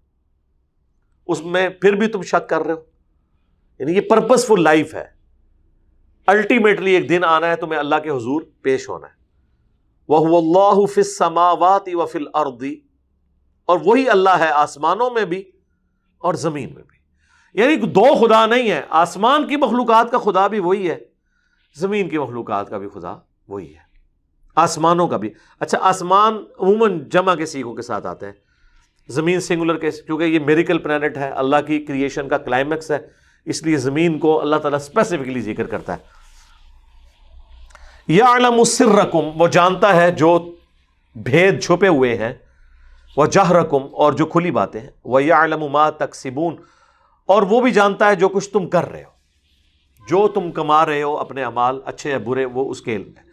اس میں پھر بھی تم شک کر رہے ہو. یعنی یہ پرپس فل لائف ہے. الٹیمیٹلی ایک دن آنا ہے تمہیں اللہ کے حضور پیش ہونا ہے. وَهُوَ اللَّهُ فِي السَّمَاوَاتِ وَفِي الْأَرْضِ، اور وہی اللہ ہے آسمانوں میں بھی اور زمین میں بھی. یعنی دو خدا نہیں ہے، آسمان کی مخلوقات کا خدا بھی وہی ہے، زمین کی مخلوقات کا بھی خدا وہی ہے، آسمانوں کا بھی. اچھا آسمان عموماً جمع کے سیغوں کے ساتھ آتے ہیں، زمین سنگولر کے، کیونکہ یہ میریکل پلانٹ ہے، اللہ کی کریشن کا کلائمیکس ہے، اس لیے زمین کو اللہ تعالیٰ اسپیسیفکلی ذکر کرتا ہے. یعلم سرکم، وہ جانتا ہے جو بھید چھپے ہوئے ہیں، وجہرکم، اور جو کھلی باتیں ہیں، ویعلم ما تکسبون، اور وہ بھی جانتا ہے جو کچھ تم کر رہے ہو، جو تم کما رہے ہو اپنے اعمال اچھے یا برے، وہ اس کے علم ہے.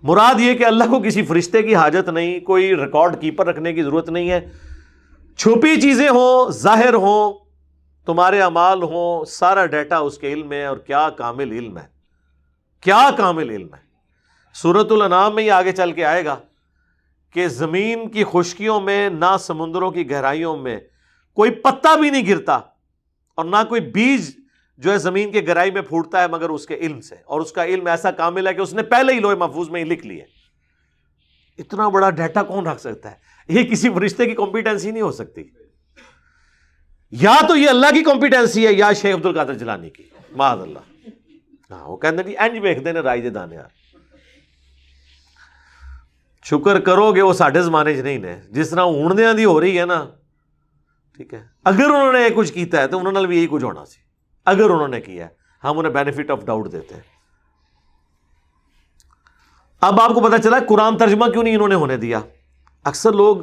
مراد یہ کہ اللہ کو کسی فرشتے کی حاجت نہیں، کوئی ریکارڈ کیپر رکھنے کی ضرورت نہیں ہے. چھپی چیزیں ہوں، ظاہر ہوں، تمہارے اعمال ہوں، سارا ڈیٹا اس کے علم میں ہے. اور کیا کامل علم ہے، کیا کامل علم ہے. سورۃ الانعام میں یہ آگے چل کے آئے گا کہ زمین کی خشکیوں میں، نہ سمندروں کی گہرائیوں میں کوئی پتا بھی نہیں گرتا، اور نہ کوئی بیج جو ہے زمین کے گہرائی میں پھوٹتا ہے مگر اس کے علم سے. اور اس کا علم ایسا کامل ہے کہ اس نے پہلے ہی لوح محفوظ میں ہی لکھ لی ہے. اتنا بڑا ڈیٹا کون رکھ سکتا ہے؟ یہ کسی فرشتے کی کمپیٹنسی نہیں ہو سکتی. یا تو یہ اللہ کی کمپیٹنسی ہے یا شیخ عبد القادر جیلانی کی، معاذ اللہ. ہاں وہ کہتے ہیں انج ویکھدے نے رائی دے دانے یار. شکر کرو گے وہ ساڈے زمانے چ نہیں نے، جس طرح ہونیاں دی ہو رہی ہے نا، ٹھیک ہے، اگر انہوں نے کچھ کیتا ہے تو انہوں نے بھی یہی کچھ ہونا سی. اگر انہوں نے کیا ہے ہم انہیں بینیفٹ آف ڈاؤٹ دیتے ہیں. اب آپ کو پتا چلا قرآن ترجمہ کیوں نہیں انہوں نے ہونے دیا. اکثر لوگ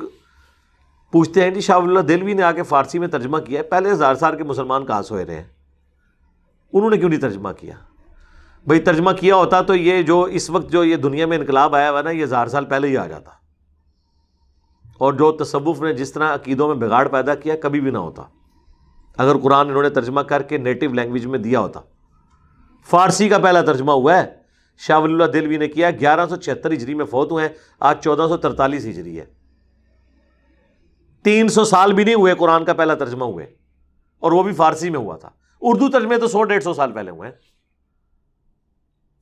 پوچھتے ہیں جی شاہ ولی اللہ دہلوی نے آ کے فارسی میں ترجمہ کیا ہے، پہلے 1000 سال کے مسلمان کہاں سوئے رہے ہیں، انہوں نے کیوں نہیں ترجمہ کیا؟ بھئی ترجمہ کیا ہوتا تو یہ جو اس وقت جو یہ دنیا میں انقلاب آیا ہوا نا، یہ 1000 سال پہلے ہی آ جاتا، اور جو تصوف نے جس طرح عقیدوں میں بگاڑ پیدا کیا کبھی بھی نہ ہوتا اگر قرآن انہوں نے ترجمہ کر کے نیٹو لینگویج میں دیا ہوتا. فارسی کا پہلا ترجمہ ہوا ہے، شاہ ولی اللہ دہلوی نے کیا. 1176 ہجری میں فوت ہوئے ہیں، آج 1443 ہجری ہے. 300 سال بھی نہیں ہوئے قرآن کا پہلا ترجمہ ہوئے، اور وہ بھی فارسی میں ہوا تھا. اردو ترجمے تو 100-150 سال پہلے ہوئے ہیں.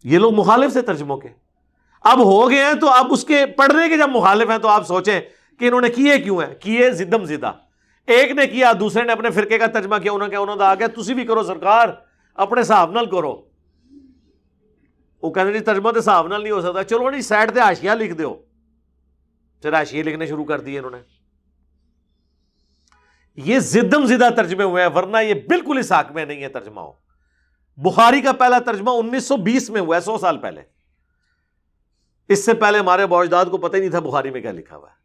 یہ لوگ مخالف سے ترجموں کے اب ہو گئے ہیں، تو اب اس کے پڑھنے کے جب مخالف ہیں تو آپ سوچیں کہ انہوں نے کیے کیوں ہیں. کیے زدم زدہ، ایک نے کیا، دوسرے نے اپنے فرقے کا ترجمہ کیا، انہوں نے آ گیا تسی بھی کرو سرکار اپنے حساب نال کرو. وہ کہتے جی ترجمہ تو حساب نال نہیں ہو سکتا، چلو جی سائڈ تے حاشیہ لکھ دیو. پھر حاشیے لکھنے شروع کر دیے انہوں نے. یہ زدم زدہ ترجمے ہوئے ہیں، ورنہ یہ بالکل اس حق میں نہیں ہے ترجمہ ہو. بخاری کا پہلا ترجمہ 1920 میں ہوا ہے، 100 سال پہلے. اس سے پہلے ہمارے باجداد کو پتہ ہی نہیں تھا بخاری میں کیا لکھا ہوا ہے.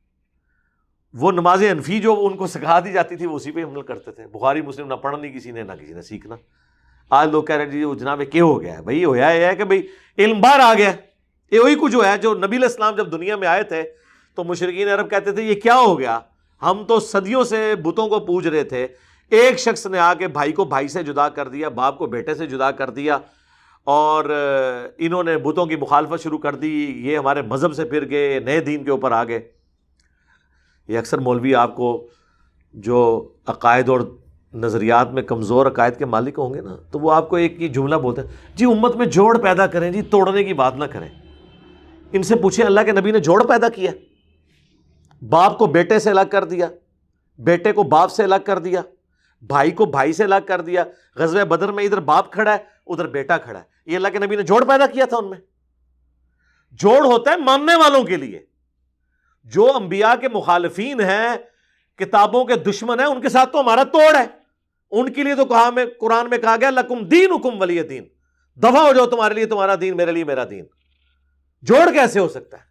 وہ نماز حنفی جو ان کو سکھا دی جاتی تھی وہ اسی پہ عمل کرتے تھے. بخاری مسلم نہ پڑھنی کسی نے، نہ کسی نے سیکھنا. آج لوگ کہہ رہے ہیں جی جناب کیا ہو گیا ہے؟ بھائی ہویا یہ ہے کہ بھائی علم باہر آ گیا. یہ وہی کچھ ہوا ہے جو نبی علیہ السلام جب دنیا میں آئے تھے تو مشرکین عرب کہتے تھے یہ کیا ہو گیا، ہم تو صدیوں سے بتوں کو پوج رہے تھے، ایک شخص نے آ کے بھائی کو بھائی سے جدا کر دیا، باپ کو بیٹے سے جدا کر دیا، اور انہوں نے بتوں کی مخالفت شروع کر دی، یہ ہمارے مذہب سے پھر گئے، نئے دین کے اوپر آ گئے. یہ اکثر مولوی آپ کو جو عقائد اور نظریات میں کمزور عقائد کے مالک ہوں گے نا، تو وہ آپ کو ایک ہی جملہ بولتے ہیں جی امت میں جوڑ پیدا کریں، جی توڑنے کی بات نہ کریں. ان سے پوچھیں اللہ کے نبی نے جوڑ پیدا کیا؟ باپ کو بیٹے سے الگ کر دیا، بیٹے کو باپ سے الگ کر دیا، بھائی کو بھائی سے الگ کر دیا. غزوہ بدر میں ادھر باپ کھڑا ہے ادھر بیٹا کھڑا ہے. یہ اللہ کے نبی نے جوڑ پیدا کیا تھا؟ ان میں جوڑ ہوتا ہے ماننے والوں کے لیے. جو انبیاء کے مخالفین ہیں، کتابوں کے دشمن ہیں، ان کے ساتھ تو ہمارا توڑ ہے. ان کے لیے تو کہا میں قرآن میں کہا گیا لکم دینکم ولی دین، دفع ہو جاؤ، تمہارے لیے تمہارا دین، میرے لیے میرا دین. جوڑ کیسے ہو سکتا ہے؟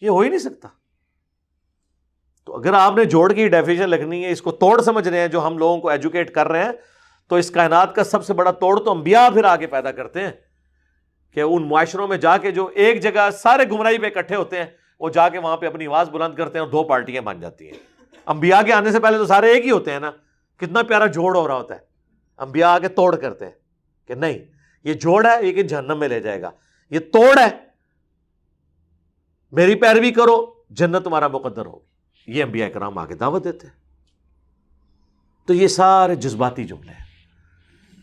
یہ ہو ہی نہیں سکتا. تو اگر آپ نے جوڑ کی ڈیفینیشن لکھنی ہے، اس کو توڑ سمجھ رہے ہیں جو ہم لوگوں کو ایجوکیٹ کر رہے ہیں، تو اس کائنات کا سب سے بڑا توڑ تو انبیاء پھر آگے پیدا کرتے ہیں کہ ان معاشروں میں جا کے جو ایک جگہ سارے گمراہی پہ اکٹھے ہوتے ہیں، وہ جا کے وہاں پہ اپنی آواز بلند کرتے ہیں اور 2 پارٹیاں بن جاتی ہیں. انبیاء کے آنے سے پہلے تو سارے ایک ہی ہوتے ہیں نا. کتنا پیارا جوڑ ہو رہا ہوتا ہے. انبیاء آگے توڑ کرتے ہیں کہ نہیں یہ جوڑ ہے لیکن جہنم میں لے جائے گا، یہ توڑ ہے، میری پیروی کرو جنت تمہارا مقدر ہوگی. یہ انبیاء کرام آگے دعوت دیتے ہیں. تو یہ سارے جذباتی جملے ہیں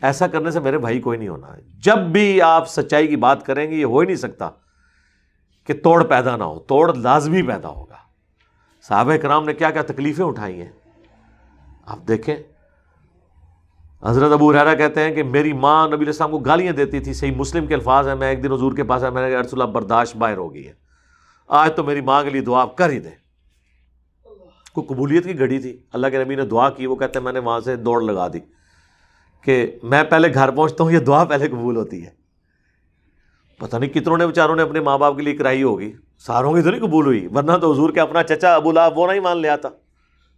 ایسا کرنے سے میرے بھائی کوئی نہیں ہونا. جب بھی آپ سچائی کی بات کریں گے یہ ہو ہی نہیں سکتا کہ توڑ پیدا نہ ہو، توڑ لازمی پیدا ہوگا. صحابہ کرام نے کیا کیا تکلیفیں اٹھائی ہیں آپ دیکھیں. حضرت ابو ہریرہ کہتے ہیں کہ میری ماں نبی علیہ السلام کو گالیاں دیتی تھی، صحیح مسلم کے الفاظ ہیں. میں ایک دن حضور کے پاس آیا، میں نے کہا رسول اللہ برداشت باہر ہو گئی ہے، آج تو میری ماں کے لیے دعا کر ہی دیں. کوئی قبولیت کی گھڑی تھی، اللہ کے نبی نے دعا کی. وہ کہتے ہیں میں نے وہاں سے دوڑ لگا دی کہ میں پہلے گھر پہنچتا ہوں، یہ دعا پہلے قبول ہوتی ہے. پتہ نہیں کتنوں نے بیچاروں نے اپنے ماں باپ کے لیے کرائی ہوگی، ساروں کی تو نہیں قبول ہوئی، ورنہ تو حضور کے اپنا چچا ابو لہب وہ نہیں مان لیا تھا.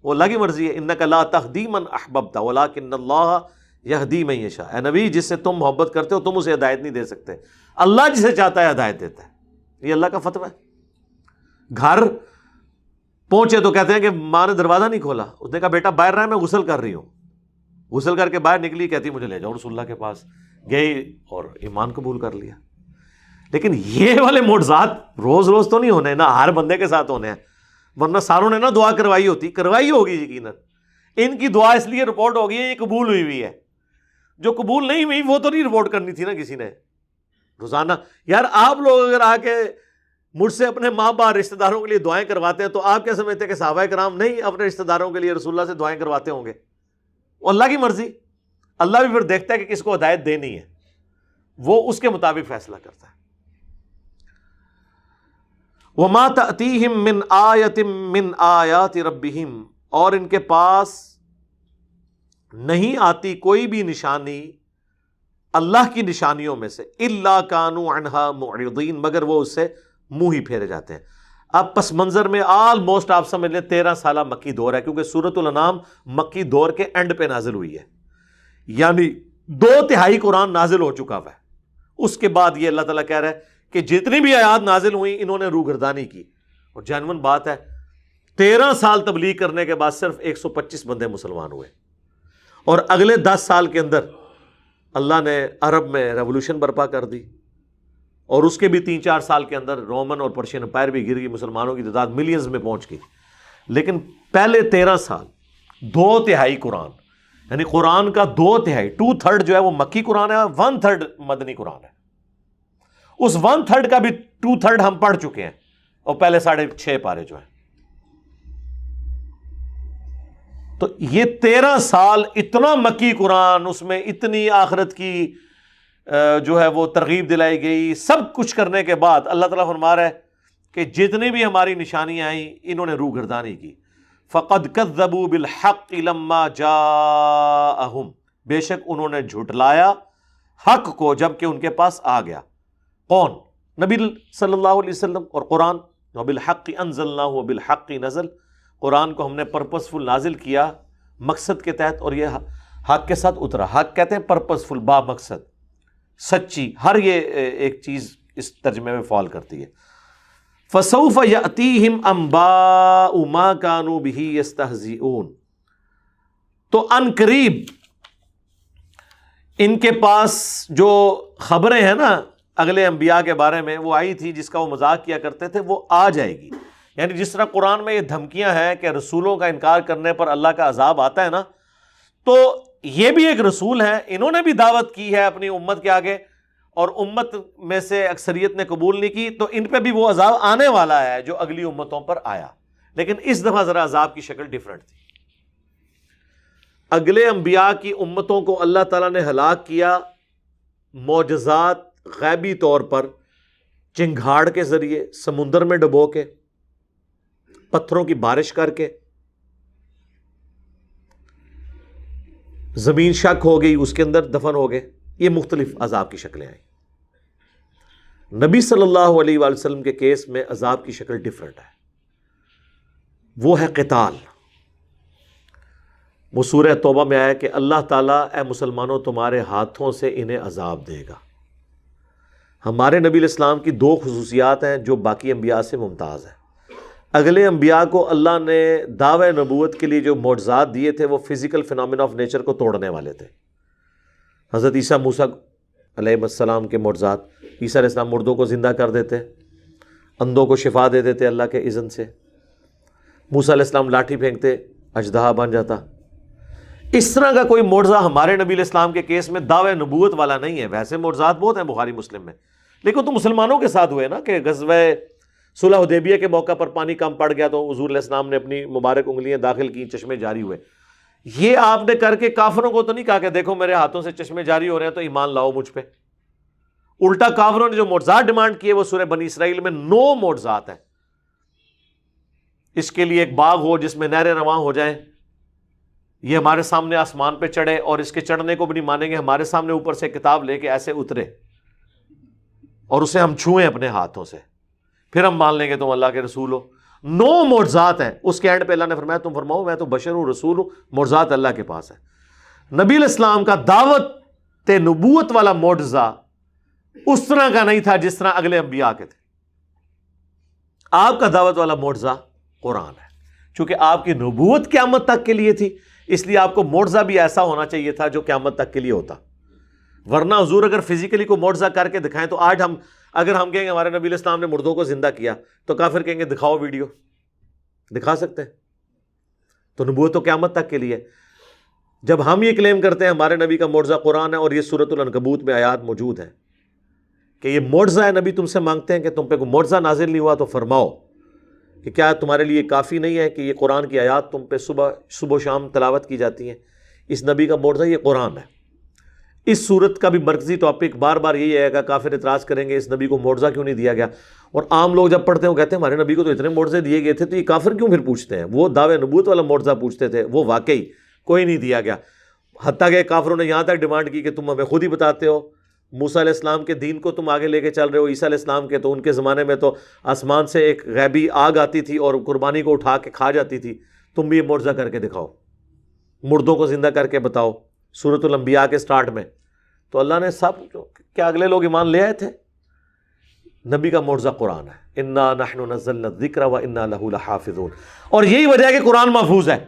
وہ اللہ کی مرضی ہے. انک لا تہدی من احببت ولکن اللہ یہدی من یشاء. اے نبی جس سے تم محبت کرتے ہو تم اسے ہدایت نہیں دے سکتے، اللہ جسے چاہتا ہے ہدایت دیتا ہے. یہ اللہ کا فتویٰ ہے. گھر پہنچے تو کہتے ہیں کہ ماں نے دروازہ نہیں کھولا. اس نے کہا بیٹا باہر رہا، میں غسل کر رہی ہوں. غسل کر کے باہر نکلی، کہتی مجھے لے جاؤ رسول اللہ کے پاس. گئی اور ایمان قبول کر لیا. لیکن یہ والے معجزات روز روز تو نہیں ہونے، نہ ہر بندے کے ساتھ ہونے ہیں، ورنہ ساروں نے نہ دعا کروائی ہوتی، کروائی ہوگی یقیناً. ان کی دعا اس لیے رپورٹ ہو گئی ہے یہ قبول ہوئی ہوئی ہے. جو قبول نہیں ہوئی وہ تو نہیں رپورٹ کرنی تھی نا کسی نے روزانہ. یار آپ لوگ اگر آ کے مجھ سے اپنے ماں باپ رشتہ داروں کے لیے دعائیں کرواتے ہیں تو آپ کیا سمجھتے ہیں کہ صحابہ کرام نہیں اپنے رشتہ داروں کے لیے رسول اللہ سے دعائیں کرواتے ہوں گے؟ وہ اللہ کی مرضی. اللہ بھی پھر دیکھتا ہے کہ کس کو ہدایت دینی ہے، وہ اس کے مطابق فیصلہ کرتا ہے. وَمَا تَأْتِيهِم مِّنْ آیَةٍ مِّنْ آیَاتِ رَبِّهِمْ، اور ان کے پاس نہیں آتی کوئی بھی نشانی اللہ کی نشانیوں میں سے، اِلَّا كَانُوا عَنْهَا مُعْرِضِينَ، مگر وہ اس سے منہ ہی پھیرے جاتے ہیں. اب پس منظر میں آلموسٹ آپ سمجھ لیں 13 سالہ مکی دور ہے، کیونکہ سورۃ الانعام مکی دور کے اینڈ پہ نازل ہوئی ہے، یعنی 2/3 قرآن نازل ہو چکا ہوا ہے. اس کے بعد یہ اللہ تعالیٰ کہہ رہا ہے کہ جتنی بھی آیات نازل ہوئی انہوں نے روگردانی کی. اور جینون بات ہے 13 سال تبلیغ کرنے کے بعد صرف 125 بندے مسلمان ہوئے، اور اگلے 10 سال کے اندر اللہ نے عرب میں ریولوشن برپا کر دی، اور اس کے بھی 3-4 سال کے اندر رومن اور پرشین امپائر بھی گر گئی، مسلمانوں کی تعداد ملینز میں پہنچ گئی. لیکن پہلے 13 سال 2/3 قرآن، یعنی قرآن کا 2/3 2/3 جو ہے وہ مکی قرآن ہے، 1/3 مدنی قرآن ہے. اس 1/3 کا بھی 2/3 ہم پڑھ چکے ہیں، اور پہلے 6.5 پارے جو ہیں. تو یہ 13 سال اتنا مکی قرآن، اس میں اتنی آخرت کی جو ہے وہ ترغیب دلائی گئی، سب کچھ کرنے کے بعد اللہ تعالیٰ فرما رہا ہے کہ جتنی بھی ہماری نشانیاں آئیں انہوں نے روگردانی کی. فَقَدْ كَذَّبُوا بِالْحَقِّ لَمَّا جَاءَهُمْ، بے شک انہوں نے جھٹلایا حق کو جب کہ ان کے پاس آ گیا. کون؟ نبی صلی اللہ علیہ وسلم اور قرآن. وَبِالْحَقِّ أَنزَلْنَاهُ وَبِالْحَقِّ نَزَلَ، قرآن کو ہم نے پرپسفل نازل کیا مقصد کے تحت، اور یہ حق کے ساتھ اترا. حق کہتے ہیں پرپسفل، با مقصد، سچی. ہر یہ ایک چیز اس ترجمے میں فال کرتی ہے. فَسَوْفَ يَأْتِيهِمْ أَنْبَاءُ مَا كَانُوا بِهِ يَسْتَهْزِئُونَ، تو ان قریب ان کے پاس جو خبریں ہیں نا اگلے انبیاء کے بارے میں وہ آئی تھی، جس کا وہ مذاق کیا کرتے تھے، وہ آ جائے گی. یعنی جس طرح قرآن میں یہ دھمکیاں ہیں کہ رسولوں کا انکار کرنے پر اللہ کا عذاب آتا ہے نا، تو یہ بھی ایک رسول ہے، انہوں نے بھی دعوت کی ہے اپنی امت کے آگے، اور امت میں سے اکثریت نے قبول نہیں کی، تو ان پہ بھی وہ عذاب آنے والا ہے جو اگلی امتوں پر آیا. لیکن اس دفعہ ذرا عذاب کی شکل ڈیفرنٹ تھی. اگلے انبیاء کی امتوں کو اللہ تعالیٰ نے ہلاک کیا معجزات غیبی طور پر، چنگھاڑ کے ذریعے، سمندر میں ڈبو کے، پتھروں کی بارش کر کے، زمین شک ہو گئی اس کے اندر دفن ہو گئے. یہ مختلف عذاب کی شکلیں آئیں. نبی صلی اللہ علیہ وآلہ وسلم کے کیس میں عذاب کی شکل ڈیفرنٹ ہے، وہ ہے قتال. وہ سورہ توبہ میں آیا کہ اللہ تعالیٰ اے مسلمانوں تمہارے ہاتھوں سے انہیں عذاب دے گا. ہمارے نبی علیہ السلام کی 2 خصوصیات ہیں جو باقی انبیاء سے ممتاز ہیں. اگلے انبیاء کو اللہ نے دعوی نبوت کے لیے جو معجزات دیے تھے وہ فزیکل فینومینا آف نیچر کو توڑنے والے تھے. حضرت عیسیٰ موسیٰ علیہ السلام کے معجزات، عیسیٰ علیہ السلام مردوں کو زندہ کر دیتے، اندھوں کو شفا دے دیتے اللہ کے اذن سے. موسیٰ علیہ السلام لاٹھی پھینکتے، اژدہا بن جاتا. اس طرح کا کوئی معجزہ ہمارے نبی علیہ السلام کے کیس میں دعوی نبوت والا نہیں ہے. ویسے معجزات بہت ہیں بخاری مسلم میں، لیکن تو مسلمانوں کے ساتھ ہوئے نا کہ غزوہ صلح حدیبیہ کے موقع پر پانی کم پڑ گیا تو حضور علیہ السلام نے اپنی مبارک انگلیاں داخل کی، چشمے جاری ہوئے. یہ آپ نے کر کے کافروں کو تو نہیں کہا کہ دیکھو میرے ہاتھوں سے چشمے جاری ہو رہے ہیں تو ایمان لاؤ مجھ پہ. الٹا کافروں نے جو معجزات ڈیمانڈ کیے وہ سورہ بنی اسرائیل میں 9 معجزات ہیں. اس کے لیے ایک باغ ہو جس میں نہریں رواں ہو جائیں، یہ ہمارے سامنے آسمان پہ چڑھے، اور اس کے چڑھنے کو بھی نہیں مانیں گے، ہمارے سامنے اوپر سے کتاب لے کے ایسے اترے اور اسے ہم چھوئیں اپنے ہاتھوں سے، پھر ہم مان لیں گے تم اللہ کے رسول ہو. 9 معجزات ہیں. اس کے اینڈ پہ اللہ نے فرمایا تم فرماؤ میں تو بشر ہوں، رسول ہوں. معجزات اللہ کے پاس ہے. نبی علیہ السلام کا دعوت نبوت والا معجزہ اس طرح کا نہیں تھا جس طرح اگلے انبیاء کے تھے. آپ کا دعوت والا معجزہ قرآن ہے. چونکہ آپ کی نبوت قیامت تک کے لیے تھی، اس لیے آپ کو معجزہ بھی ایسا ہونا چاہیے تھا جو قیامت تک کے لیے ہوتا. ورنہ حضور اگر فزیکلی کو معجزہ کر کے دکھائیں تو آج اگر ہم کہیں گے ہمارے نبی علیہ السلام نے مردوں کو زندہ کیا تو کافر کہیں گے دکھاؤ ویڈیو. دکھا سکتے ہیں؟ تو نبوت تو قیامت تک کے لیے. جب ہم یہ کلیم کرتے ہیں ہمارے نبی کا معجزہ قرآن ہے، اور یہ سورۃ العنکبوت میں آیات موجود ہیں کہ یہ معجزہ ہے، نبی تم سے مانگتے ہیں کہ تم پہ کوئی معجزہ نازل نہیں ہوا تو فرماؤ کہ کیا تمہارے لیے کافی نہیں ہے کہ یہ قرآن کی آیات تم پہ صبح و شام تلاوت کی جاتی ہیں. اس نبی کا معجزہ یہ قرآن ہے. اس صورت کا بھی مرکزی ٹاپک بار بار یہی ہے کہ کافر اعتراض کریں گے اس نبی کو معجزہ کیوں نہیں دیا گیا. اور عام لوگ جب پڑھتے ہیں وہ کہتے ہیں ہمارے نبی کو تو اتنے معجزے دیے گئے تھے، تو یہ کافر کیوں پھر پوچھتے ہیں؟ وہ دعوے نبوت والا معجزہ پوچھتے تھے، وہ واقعی کوئی نہیں دیا گیا. حتیٰ کہ کافروں نے یہاں تک ڈیمانڈ کی کہ تم ہمیں خود ہی بتاتے ہو، موسیٰ علیہ السلام کے دین کو تم آگے لے کے چل رہے ہو، عیسیٰ علیہ السلام کے تو ان کے زمانے میں تو آسمان سے ایک غیبی آگ آتی تھی اور قربانی کو اٹھا کے کھا جاتی تھی، تم بھی یہ معجزہ کر کے دکھاؤ، مردوں کو زندہ کر کے بتاؤ. سورۃ الانبیاء کے سٹارٹ میں تو اللہ نے سب کیا اگلے لوگ ایمان لے آئے تھے. نبی کا معجزہ قرآن ہے. انا نحن نزلنا الذکر وانا لہ لحافظون. اور یہی وجہ ہے کہ قرآن محفوظ ہے.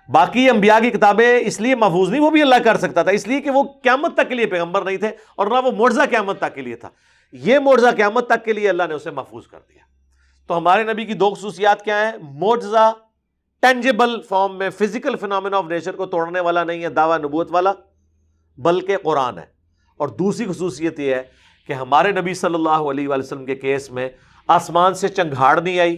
باقی انبیاء کی کتابیں اس لیے محفوظ نہیں، وہ بھی اللہ کر سکتا تھا، اس لیے کہ وہ قیامت تک کے لیے پیغمبر نہیں تھے، اور نہ وہ معجزہ قیامت تک کے لیے تھا. یہ معجزہ قیامت تک کے لیے اللہ نے اسے محفوظ کر دیا. تو ہمارے نبی کی 2 خصوصیات کیا ہیں؟ معجزہ ٹینجیبل فارم میں، فزیکل فینومینا آف نیچر کو توڑنے والا نہیں ہے دعویٰ نبوت والا، بلکہ قرآن ہے. اور دوسری خصوصیت یہ ہے کہ ہمارے نبی صلی اللہ علیہ وآلہ وسلم کے کیس میں آسمان سے چنگھاڑ نہیں آئی،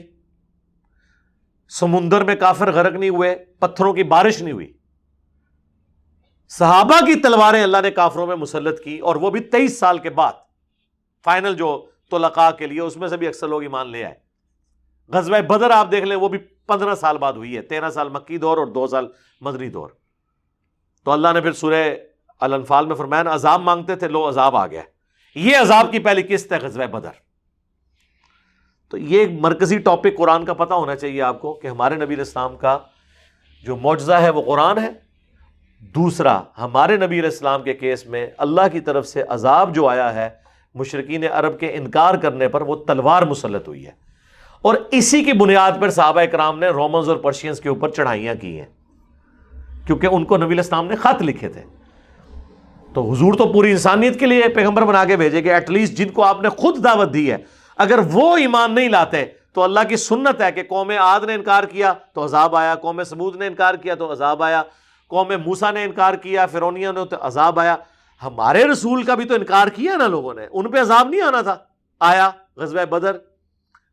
سمندر میں کافر غرق نہیں ہوئے، پتھروں کی بارش نہیں ہوئی. صحابہ کی تلواریں اللہ نے کافروں میں مسلط کی، اور وہ بھی 23 سال کے بعد. فائنل جو طلقاء کے لیے اس میں سے بھی اکثر لوگ ایمان لے آئے. غزوہ بدر آپ دیکھ لیں، وہ بھی 15 سال بعد ہوئی ہے، 13 سال مکی دور اور 2 سال مدنی دور. تو اللہ نے پھر سورہ الانفال میں فرمایا نا عذاب مانگتے تھے، لو عذاب آ گیا. یہ عذاب کی پہلی قسط ہے غزوہ بدر. تو یہ ایک مرکزی ٹاپک قرآن کا پتہ ہونا چاہیے آپ کو کہ ہمارے نبی علیہ السلام کا جو معجزہ ہے وہ قرآن ہے. دوسرا، ہمارے نبی علیہ السلام کے کیس میں اللہ کی طرف سے عذاب جو آیا ہے مشرکین عرب کے انکار کرنے پر، وہ تلوار مسلط ہوئی ہے. اور اسی کی بنیاد پر صحابہ کرام نے رومنز اور پرشینز کے اوپر چڑھائیاں کی ہیں، کیونکہ ان کو نبی علیہ السلام نے خط لکھے تھے. تو حضور تو پوری انسانیت کے لیے پیغمبر بنا کے بھیجے گئے، ایٹ لیسٹ جن کو آپ نے خود دعوت دی ہے، اگر وہ ایمان نہیں لاتے تو اللہ کی سنت ہے کہ قوم عاد نے انکار کیا تو عذاب آیا، قوم سمود نے انکار کیا تو عذاب آیا، قوم موسیٰ نے انکار کیا، فرعونیوں نے تو عذاب آیا. ہمارے رسول کا بھی تو انکار کیا نا لوگوں نے، ان پہ عذاب نہیں آنا تھا؟ آیا. غزوہ بدر،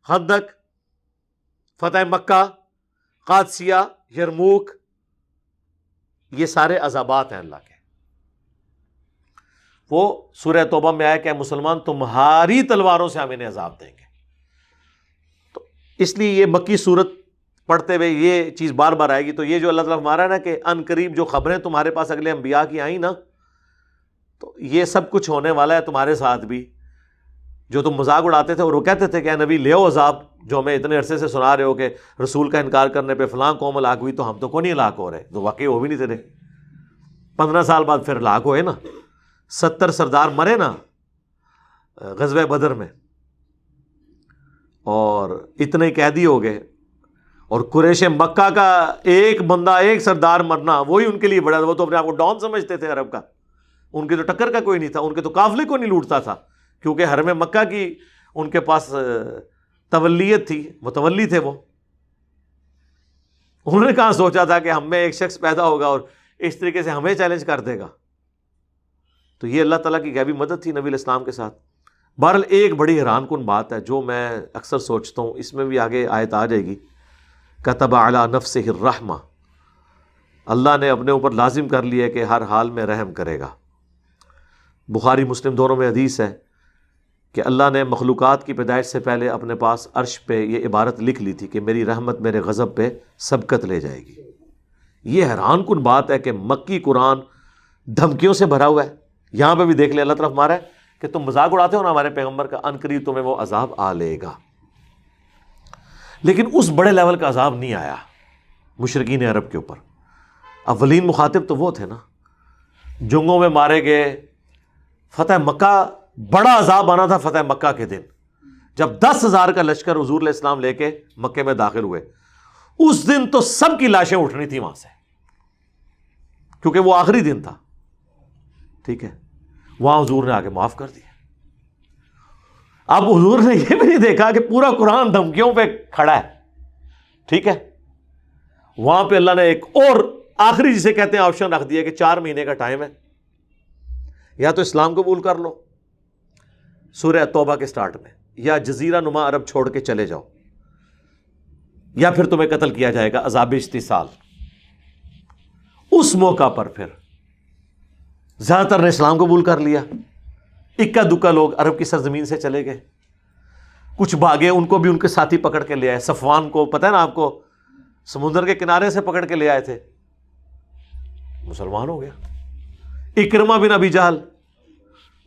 خندق، فتح مکہ، قادسیہ، یرموک، یہ سارے عذابات ہیں اللہ کے. وہ سورہ توبہ میں آیا کہ اے مسلمان تمہاری تلواروں سے ہم انہیں عذاب دیں گے. تو اس لیے یہ مکی صورت پڑھتے ہوئے یہ چیز بار بار آئے گی. تو یہ جو اللہ تعالیٰ ہمارا نا کہ ان قریب جو خبریں تمہارے پاس اگلے انبیاء کی آئیں نا، تو یہ سب کچھ ہونے والا ہے تمہارے ساتھ بھی. جو تم مذاق اڑاتے تھے اور وہ کہتے تھے کہ اے نبی لے آؤ عذاب، جو ہمیں اتنے عرصے سے سنا رہے ہو کہ رسول کا انکار کرنے پہ فلاں قوم ہلاک ہوئی، تو ہم تو کوئی نہیں ہلاک ہو رہے. تو واقعی وہ بھی نہیں تھے. 15 سال بعد پھر ہلاک ہوئے نا. 70 سردار مرے نا غزوہ بدر میں، اور اتنے قیدی ہو گئے. اور قریش مکہ کا ایک بندہ، ایک سردار مرنا، وہی ان کے لیے بڑا. وہ تو اپنے آپ کو ڈان سمجھتے تھے عرب کا، ان کی تو ٹکر کا کوئی نہیں تھا، ان کے تو قافلے کو نہیں لوٹتا تھا، کیونکہ حرم مکہ کی ان کے پاس تولیت تھی، متولی تھے وہ. انہوں نے کہاں سوچا تھا کہ ہم میں ایک شخص پیدا ہوگا اور اس طریقے سے ہمیں چیلنج کر دے گا. تو یہ اللہ تعالیٰ کی غیبی مدد تھی نبی علیہ السلام کے ساتھ. بہرحال ایک بڑی حیران کن بات ہے جو میں اکثر سوچتا ہوں، اس میں بھی آگے آیت آ جائے گی، کتب علی نفسہ الرحمہ، اللہ نے اپنے اوپر لازم کر لیا کہ ہر حال میں رحم کرے گا. بخاری مسلم دونوں میں حدیث ہے کہ اللہ نے مخلوقات کی پیدائش سے پہلے اپنے پاس عرش پہ یہ عبارت لکھ لی تھی کہ میری رحمت میرے غضب پہ سبقت لے جائے گی. یہ حیران کن بات ہے کہ مکی قرآن دھمکیوں سے بھرا ہوا ہے. یہاں پہ بھی دیکھ لیں اللہ طرف مارا ہے کہ تم مذاق اڑاتے ہو نا ہمارے پیغمبر کا، ان قریب تمہیں وہ عذاب آ لے گا. لیکن اس بڑے لیول کا عذاب نہیں آیا مشرکین عرب کے اوپر. اولین مخاطب تو وہ تھے نا، جنگوں میں مارے گئے. فتح مکہ بڑا عذاب آنا تھا فتح مکہ کے دن، جب 10,000 کا لشکر حضور علیہ السلام لے کے مکے میں داخل ہوئے. اس دن تو سب کی لاشیں اٹھنی تھی وہاں سے، کیونکہ وہ آخری دن تھا. ٹھیک ہے، وہاں حضور نے آگے معاف کر دیا. اب حضور نے یہ بھی نہیں دیکھا کہ پورا قرآن دھمکیوں پہ کھڑا ہے. ٹھیک ہے، وہاں پہ اللہ نے ایک اور آخری جسے کہتے ہیں آپشن رکھ دیا کہ 4 مہینے کا ٹائم ہے، یا تو اسلام قبول کر لو سورہ توبہ کے سٹارٹ میں، یا جزیرہ نما عرب چھوڑ کے چلے جاؤ، یا پھر تمہیں قتل کیا جائے گا عذاب استحصال. اس موقع پر پھر زیادہ تر نے اسلام قبول کر لیا. اکا دکا لوگ عرب کی سرزمین سے چلے گئے، کچھ بھاگے، ان کو بھی ان کے ساتھی پکڑ کے لے آئے. صفوان کو پتہ ہے نا آپ کو، سمندر کے کنارے سے پکڑ کے لے آئے تھے، مسلمان ہو گیا. اکرمہ بن ابی جہل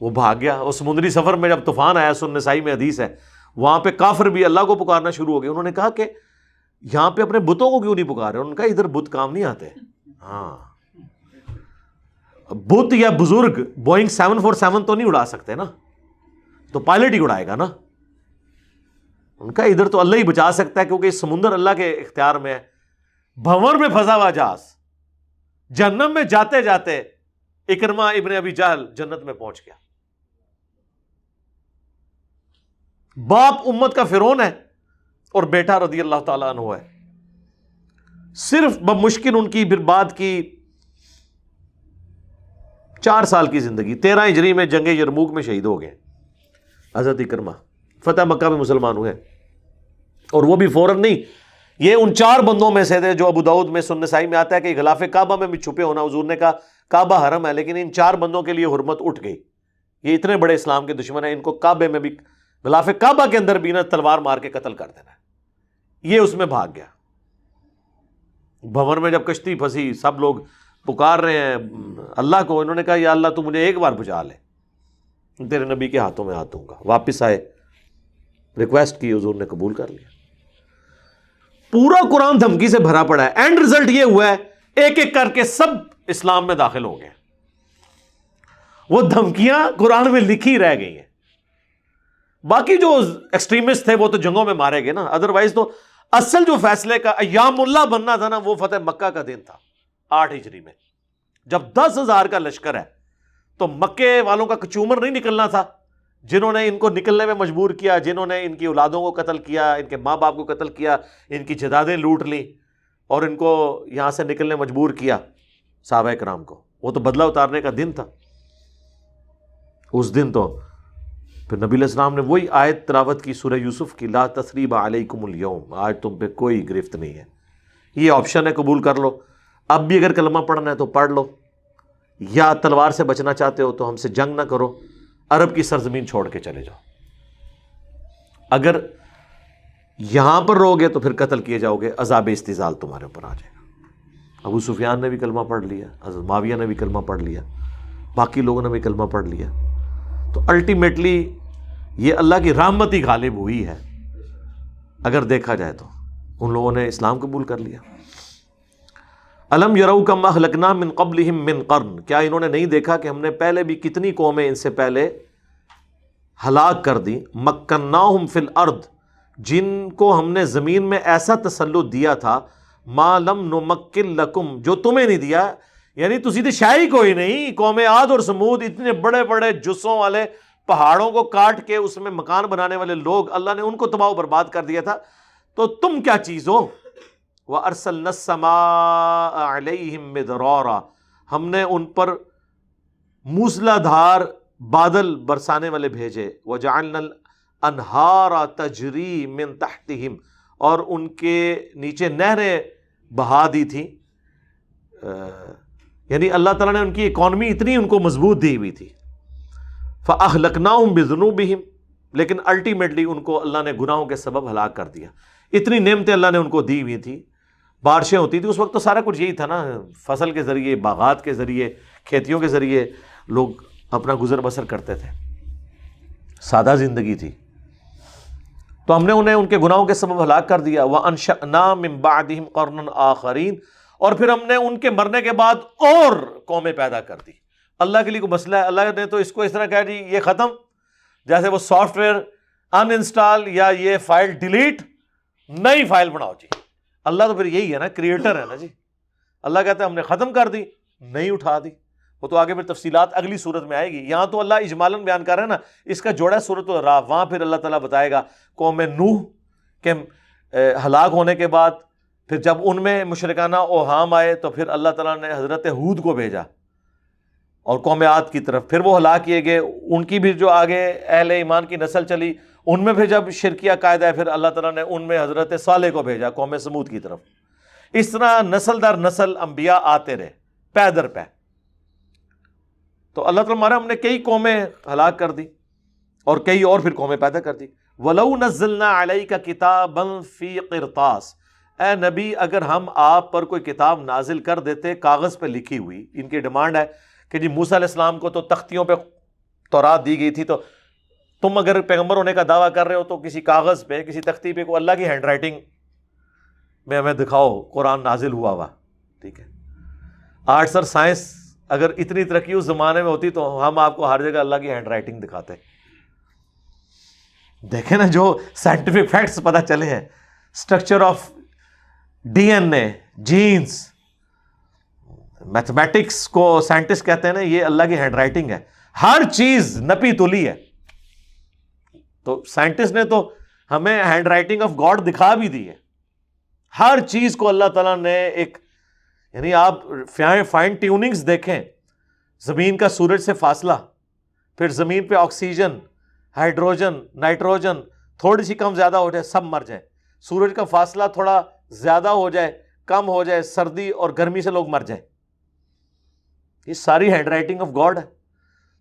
وہ بھاگ گیا. اور سمندری سفر میں جب طوفان آیا، سنن نسائی میں حدیث ہے، وہاں پہ کافر بھی اللہ کو پکارنا شروع ہو گئے. انہوں نے کہا کہ یہاں پہ اپنے بتوں کو کیوں نہیں پکار رہے؟ انہوں نے کہا ادھر بت کام نہیں آتے. ہاں، بت یا بزرگ بوئنگ 747 تو نہیں اڑا سکتے نا، تو پائلٹ ہی اڑائے گا نا. ان کا ادھر تو اللہ ہی بچا سکتا ہے، کیونکہ اس سمندر اللہ کے اختیار میں ہے. بھنور میں پھنسا ہوا جہاز، جہنم میں جاتے جاتے اکرمہ ابن ابی جہل جنت میں پہنچ گیا. باپ امت کا فرعون ہے اور بیٹا رضی اللہ تعالیٰ عنہ ہے. صرف بمشکل ان کی برباد کی 4 سال کی زندگی. 13 ہجری میں جنگ یرموک میں شہید ہو گئے حضرت اکرمہ. فتح مکہ میں مسلمان ہوئے، اور وہ بھی فوراً نہیں. یہ ان 4 بندوں میں سے تھے جو ابو داؤد میں سنن نسائی میں آتا ہے کہ غلاف کعبہ میں بھی چھپے ہونا. حضور نے کہا کعبہ حرم ہے، لیکن ان 4 بندوں کے لیے حرمت اٹھ گئی. یہ اتنے بڑے اسلام کے دشمن ہیں، ان کو کعبے میں بھی، غلاف کعبہ کے اندر بھی نہ تلوار مار کے قتل کر دینا ہے. یہ اس میں بھاگ گیا. بھنور میں جب کشتی پھنسی، سب لوگ پکار رہے ہیں اللہ کو. انہوں نے کہا یا اللہ تو مجھے ایک بار بچا لے، تیرے نبی کے ہاتھوں میں ہاتھ دوں گا. واپس آئے، ریکویسٹ کی، حضور نے قبول کر لیا. پورا قرآن دھمکی سے بھرا پڑا ہے. اینڈ رزلٹ یہ ہوا ہے ایک ایک کر کے سب اسلام میں داخل ہو گئے. وہ دھمکیاں قرآن میں لکھی رہ گئی ہیں. باقی جو ایکسٹریمسٹ تھے وہ تو جنگوں میں مارے گئے نا. ادروائز تو اصل جو فیصلے کا ایام اللہ بننا تھا نا، وہ فتح مکہ کا دن تھا 8 ہجری میں، جب 10,000 کا لشکر ہے. تو مکے والوں کا کچومر نہیں نکلنا تھا، جنہوں نے ان کو نکلنے میں مجبور کیا، جنہوں نے ان کی اولادوں کو قتل کیا، ان کے ماں باپ کو قتل کیا، ان کی جائیدادیں لوٹ لیں اور ان کو یہاں سے نکلنے مجبور کیا صحابہ کرام کو. وہ تو بدلہ اتارنے کا دن تھا. اس دن تو پھر نبی علیہ السلام نے وہی آیت تلاوت کی سورہ یوسف کی، لا تثریب علیکم اليوم، آج تم پہ کوئی گرفت نہیں ہے. یہ آپشن ہے، قبول کر لو. اب بھی اگر کلمہ پڑھنا ہے تو پڑھ لو، یا تلوار سے بچنا چاہتے ہو تو ہم سے جنگ نہ کرو، عرب کی سرزمین چھوڑ کے چلے جاؤ. اگر یہاں پر رہو گے تو پھر قتل کیے جاؤ گے، عذاب استحصال تمہارے اوپر آ جائے گا. ابو سفیان نے بھی کلمہ پڑھ لیا، حضرت معاویہ نے بھی کلمہ پڑھ لیا، باقی لوگوں نے بھی کلمہ پڑھ لیا. تو الٹیمیٹلی یہ اللہ کی رحمت ہی غالب ہوئی ہے. اگر دیکھا جائے تو ان لوگوں نے اسلام قبول کر لیا. الم یروا کم اہلکنا من قبلہم من قرن، کیا انہوں نے نہیں دیکھا کہ ہم نے پہلے بھی کتنی قومیں ان سے پہلے ہلاک کر دی. مکناہم فی الارض، جن کو ہم نے زمین میں ایسا تسلط دیا تھا، ما لم نمکن لکم، جو تمہیں نہیں دیا. یعنی تسی تو شاہی کوئی نہیں. قوم عاد اور سمود اتنے بڑے بڑے جسوں والے پہاڑوں کو کاٹ کے اس میں مکان بنانے والے لوگ، اللہ نے ان کو تباہ و برباد کر دیا تھا. تو تم کیا چیز ہو؟ وَأَرْسَلْنَا السَّمَاءَ عَلَيْهِمْ مِدْرَارًا، ہم نے ان پر موسلا دھار بادل برسانے والے بھیجے، وجعلنا الانہار تجری من تحتہم، اور ان کے نیچے نہریں بہا دی تھیں، یعنی اللہ تعالیٰ نے ان کی اکانومی اتنی ان کو مضبوط دی ہوئی تھی۔ فَأَهْلَكْنَاهُمْ بِذُنُوبِهِمْ، لیکن الٹیمیٹلی ان کو اللہ نے گناہوں کے سبب ہلاک کر دیا۔ اتنی نعمتیں اللہ نے ان کو دی ہوئی تھی، بارشیں ہوتی تھی اس وقت، تو سارا کچھ یہی تھا نا، فصل کے ذریعے، باغات کے ذریعے، کھیتیوں کے ذریعے لوگ اپنا گزر بسر کرتے تھے، سادہ زندگی تھی۔ تو ہم نے انہیں ان کے گناہوں کے سبب ہلاک کر دیا۔ وَأَنشَأْنَا مِن بَعْدِهِمْ قَرْنًا آخَرِينَ، اور پھر ہم نے ان کے مرنے کے بعد اور قومیں پیدا کر دی۔ اللہ کے لیے کوئی مسئلہ ہے، اللہ نے تو اس کو اس طرح کہا جی یہ ختم، جیسے وہ سافٹ ویئر ان انسٹال یا یہ فائل ڈیلیٹ، نئی فائل بناؤ جی۔ اللہ تو پھر یہی ہے نا، کریٹر ہے نا جی۔ اللہ کہتا ہے ہم نے ختم کر دی، نہیں اٹھا دی۔ وہ تو آگے پھر تفصیلات اگلی صورت میں آئے گی، یہاں تو اللہ اجمالاً بیان کر رہا ہے نا، اس کا جوڑا صورت الراف، وہاں پھر اللہ تعالیٰ بتائے گا قوم نوح کے ہلاک ہونے کے بعد، پھر جب ان میں مشرکانہ اوہام آئے تو پھر اللہ تعالیٰ نے حضرت ہود کو بھیجا اور قوم عاد کی طرف، پھر وہ ہلاک کیے گئے، ان کی بھی جو آگے اہل ایمان کی نسل چلی، ان میں پھر جب شرکیہ قائد ہے، پھر اللہ تعالیٰ نے ان میں حضرت صالح کو بھیجا قوم سمود کی طرف۔ اس طرح نسل در نسل انبیاء آتے رہے، پے در پے۔ تو اللہ تعالیٰ ہمارا، ہم نے کئی قومیں ہلاک کر دی اور کئی اور پھر قومیں پیدا کر دی۔ وَلَوْ نَزَّلْنَا عَلَيْكَ كِتَابًا فِي قِرْطَاسٍ، اے نبی اگر ہم آپ پر کوئی کتاب نازل کر دیتے کاغذ پہ لکھی ہوئی۔ ان کی ڈیمانڈ ہے کہ جی موسیٰ علیہ السلام کو تو تختیوں پہ تورات دی گئی تھی، تو تم اگر پیغمبر ہونے کا دعویٰ کر رہے ہو تو کسی کاغذ پہ، کسی تختی پہ، کو اللہ کی ہینڈ رائٹنگ میں ہمیں دکھاؤ قرآن نازل ہوا ہوا۔ ٹھیک ہے، آرٹس اور سائنس اگر اتنی ترقی اس زمانے میں ہوتی تو ہم آپ کو ہر جگہ اللہ کی ہینڈ رائٹنگ دکھاتے۔ دیکھیں نا جو سائنٹیفک فیکٹس پتہ چلے ہیں، structure of D N A, genes, mathematics کو سائنٹسٹ کہتے ہیں نا، یہ اللہ کی ہینڈ رائٹنگ ہے، ہر چیز نپی تلی ہے۔ تو سائنٹسٹ نے تو ہمیں ہینڈ رائٹنگ آف گاڈ دکھا بھی دی ہے، ہر چیز کو اللہ تعالیٰ نے ایک، یعنی آپ فائن ٹیوننگز دیکھیں، زمین کا سورج سے فاصلہ، پھر زمین پہ آکسیجن، ہائیڈروجن، نائٹروجن تھوڑی سی کم زیادہ ہو جائے سب مر جائیں، سورج کا فاصلہ تھوڑا زیادہ ہو جائے کم ہو جائے، سردی اور گرمی سے لوگ مر جائیں، یہ ساری ہینڈ رائٹنگ آف گاڈ ہے۔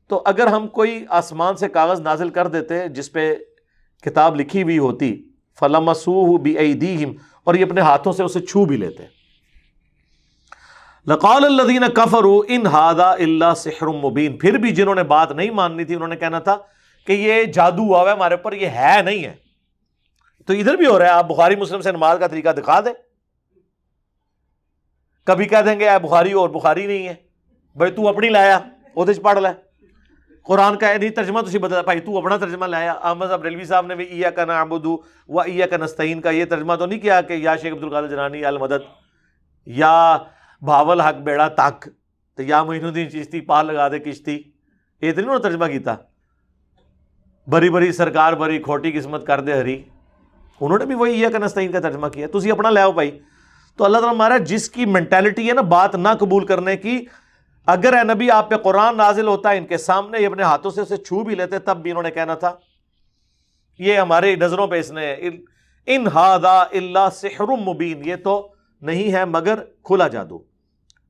تو اگر ہم کوئی آسمان سے کاغذ نازل کر دیتے جس پہ کتاب لکھی ہوئی ہوتی، فَلَمَسُوهُ بِأَيْدِيهِمْ، اور یہ اپنے ہاتھوں سے اسے چھو بھی لیتے، لَقَالَ الَّذِينَ كَفَرُوا إِنْ هَذَا إِلَّا سِحْرٌ مُبِينٌ، پھر بھی جنہوں نے بات نہیں ماننی تھی انہوں نے کہنا تھا کہ یہ جادو ہوا ہے ہمارے اوپر، یہ ہے نہیں ہے۔ تو ادھر بھی ہو رہا ہے، آپ بخاری مسلم سے نماز کا طریقہ دکھا دیں، کبھی کہہ دیں گے اے بخاری اور بخاری نہیں ہے، بھائی تو اپنی لایا وہ پڑھ لے، قرآن کا نہیں ترجمہ تسی بدلا بھائی تو اپنا ترجمہ لایا۔ احمد صاحب ریلوی صاحب نے بھی ایاک نعبد و ایاک نستعین کا یہ ترجمہ تو نہیں کیا کہ یا شیخ عبد القادر جیلانی المدد، یا بھاول حق بیڑا تک، تو یا معین الدین چشتی پار لگا دے کشتی، یہ تو نہیں انہوں نے ترجمہ کیتا، بری بری سرکار بری کھوٹی قسمت کر دے ہری، انہوں نے بھی وہی ایاک نستعین کا ترجمہ کیا، تسی اپنا لے آؤ بھائی۔ تو اللہ تعالیٰ ہمارا جس کی مینٹالٹی ہے نا بات نہ قبول کرنے کی، اگر اے نبی آپ پہ قرآن نازل ہوتا ہے ان کے سامنے، یہ اپنے ہاتھوں سے اسے چھو بھی لیتے، تب بھی انہوں نے کہنا تھا یہ ہماری نظروں پہ اس نے ان ھذا الا سحر مبین، یہ تو نہیں ہے مگر کھلا جادو۔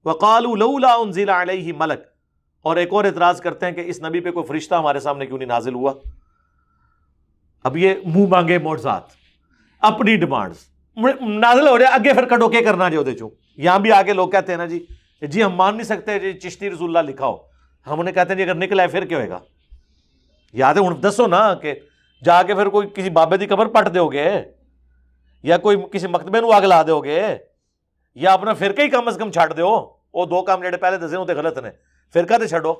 وقالوا لولا انزل علیہ ملک، اور ایک اور اعتراض کرتے ہیں کہ اس نبی پہ کوئی فرشتہ ہمارے سامنے کیوں نہیں نازل ہوا۔ اب یہ منہ مانگے معجزات، اپنی ڈیمانڈز نازل ہو جائے اگے پھر کٹو کے کرنا جو دے چو۔ یہاں بھی آگے لوگ کہتے ہیں نا جی ہم مان نہیں سکتے جی چشتی رسول اللہ لکھا ہو، ہم انہیں کہتے ہیں جی اگر نکلا ہے پھر کیا ہوئے گا؟ یاد ہے ہوں دسو نا کہ جا کے پھر کوئی کسی بابے دی قبر پٹ دو گے، یا کوئی کسی مکتبے نو آگ لا دو گے، یا اپنا فرقہ ہی کم از کم چھاڑ دیو، وہ دو کام جڑے پہلے دسے ہوتے غلط نے، فرقہ تے چھڑو،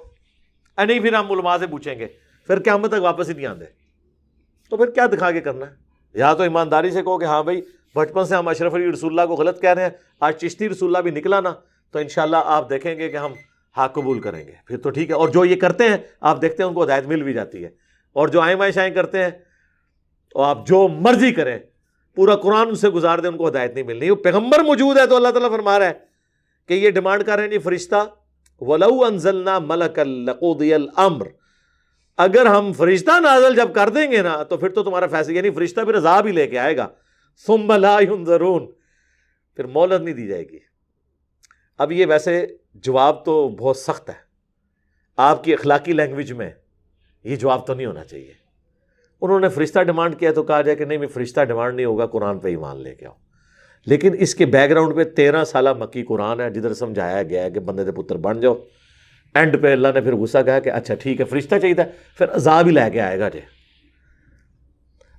نہیں پھر ہم علماء سے پوچھیں گے، پھر قیامت تک واپس ہی نہیں آندے، تو پھر کیا دکھا کے کرنا ہے؟ یا تو ایمانداری سے کہو کہ ہاں بھائی بچپن سے ہم اشرف علی رسول اللہ کو غلط کہہ رہے ہیں، آج چشتی رسول اللہ بھی نکلا نا تو انشاءاللہ آپ دیکھیں گے کہ ہم حق قبول کریں گے، پھر تو ٹھیک ہے۔ اور جو یہ کرتے ہیں آپ دیکھتے ہیں ان کو ہدایت مل بھی جاتی ہے، اور جو آئیں بائیں شائیں کرتے ہیں اور آپ جو مرضی کریں، پورا قرآن ان سے گزار دیں، ان کو ہدایت نہیں ملنی۔ وہ پیغمبر موجود ہے تو اللہ تعالیٰ فرما رہا ہے کہ یہ ڈیمانڈ کر رہے ہیں جی فرشتہ، وَلَوْ أَنزَلْنَا مَلَكًا لَقُضِيَ الْأَمْرُ، اگر ہم فرشتہ نازل جب کر دیں گے نا تو پھر تو تمہارا فیصلہ، یعنی فرشتہ پھر عذاب ہی لے کے آئے گا. ثُمَّ لَا يُنظَرُونَ، پھر مہلت نہیں دی جائے گی. اب یہ ویسے جواب تو بہت سخت ہے، آپ کی اخلاقی لینگویج میں یہ جواب تو نہیں ہونا چاہیے. انہوں نے فرشتہ ڈیمانڈ کیا تو کہا جائے کہ نہیں میں فرشتہ ڈیمانڈ نہیں ہوگا، قرآن پہ ایمان لے کے آؤ. لیکن اس کے بیک گراؤنڈ پہ 13 سالہ مکی قرآن ہے جدھر سمجھایا گیا ہے کہ بندے دے پتر بن جاؤ. اینڈ پہ اللہ نے پھر غصہ کہا کہ اچھا ٹھیک ہے فرشتہ چاہیے تھا، پھر عذاب ہی لے کے آئے گا جی.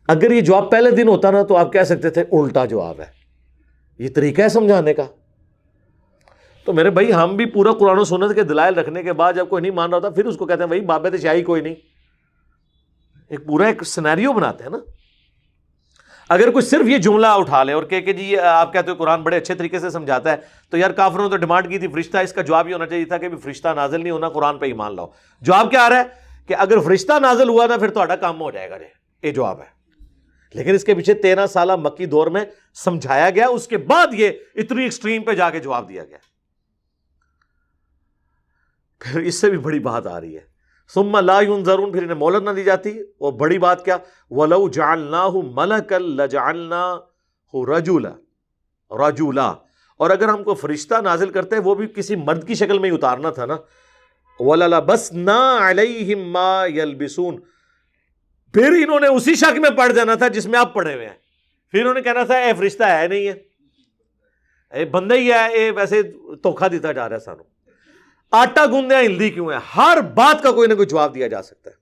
اگر یہ جواب پہلے دن ہوتا نا تو آپ کہہ سکتے تھے الٹا جواب ہے، یہ طریقہ ہے سمجھانے کا. تو میرے بھائی ہم بھی پورا قرآن و سنت کے دلائل رکھنے کے بعد جب کوئی نہیں مان رہا ہوتا پھر اس کو کہتے ہیں بھائی بابے تو شاہی کوئی نہیں. ایک پورا ایک سینیریو بناتے ہیں نا. اگر کوئی صرف یہ جملہ اٹھا لے اور کہ جی آپ کہتے ہو قرآن بڑے اچھے طریقے سے سمجھاتا ہے، تو یار کافروں نے تو ڈیمانڈ کی تھی فرشتہ، اس کا جواب یہ ہونا چاہیے تھا کہ فرشتہ نازل نہیں ہونا، قرآن پہ ایمان لاؤ. جواب کیا آ رہا ہے کہ اگر فرشتہ نازل ہوا نا پھر تہاڈا کام ہو جائے گا جی، یہ جواب ہے. لیکن اس کے پیچھے 13 سالہ مکی دور میں سمجھایا گیا، اس کے بعد یہ اتنی ایکسٹریم پہ جا کے جواب دیا گیا. پھر اس سے بھی بڑی بات آ رہی ہے ثم لا ينظرون، پھر انہیں مہلت نہ دی جاتی. اور بڑی بات کیا، وَلَوْ جَعَلْنَاهُ مَلَكًا لَجَعَلْنَاهُ رَجُولًا، اور اگر ہم کو فرشتہ نازل کرتے وہ بھی کسی مرد کی شکل میں ہی اتارنا تھا نا. وَلَلَبَسْنَا عَلَيْهِمْ مَا يَلْبِسُونَ، پھر انہوں نے اسی شک میں پڑ جانا تھا جس میں آپ پڑے ہوئے ہیں. پھر انہوں نے کہنا تھا اے فرشتہ ہے نہیں ہے، اے بندہ ہی ہے، اے ویسے دھوکھا دیتا جا رہا ہے سانو. آٹا گوندیاں ہلدی کیوں ہے؟ ہر بات کا کوئی نہ کوئی جواب دیا جا سکتا ہے.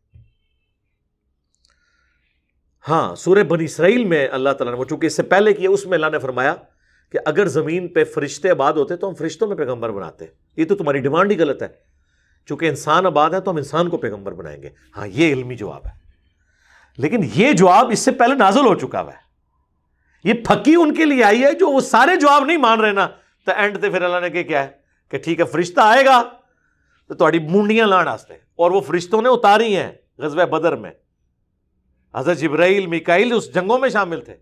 ہاں سورہ بنی اسرائیل میں اللہ تعالیٰ نے، وہ چونکہ اس سے پہلے کیا، اس میں اللہ نے فرمایا کہ اگر زمین پہ فرشتے آباد ہوتے تو ہم فرشتوں میں پیغمبر بناتے. یہ تو تمہاری ڈیمانڈ ہی غلط ہے، چونکہ انسان آباد ہے تو ہم انسان کو پیغمبر بنائیں گے. ہاں یہ علمی جواب ہے، لیکن یہ جواب اس سے پہلے نازل ہو چکا ہوا ہے. یہ پھکی ان کے لیے آئی ہے جو وہ سارے جواب نہیں مان رہے نا. تو اینڈ تے پھر اللہ نے کیا ہے کہ ٹھیک ہے فرشتہ آئے گا تو تہاڈی مونڈیاں لان واسطے. اور وہ فرشتوں نے اتاری ہیں غزوہ بدر میں. حضرت جبرائیل میکائیل اس جنگوں میں شامل تھے،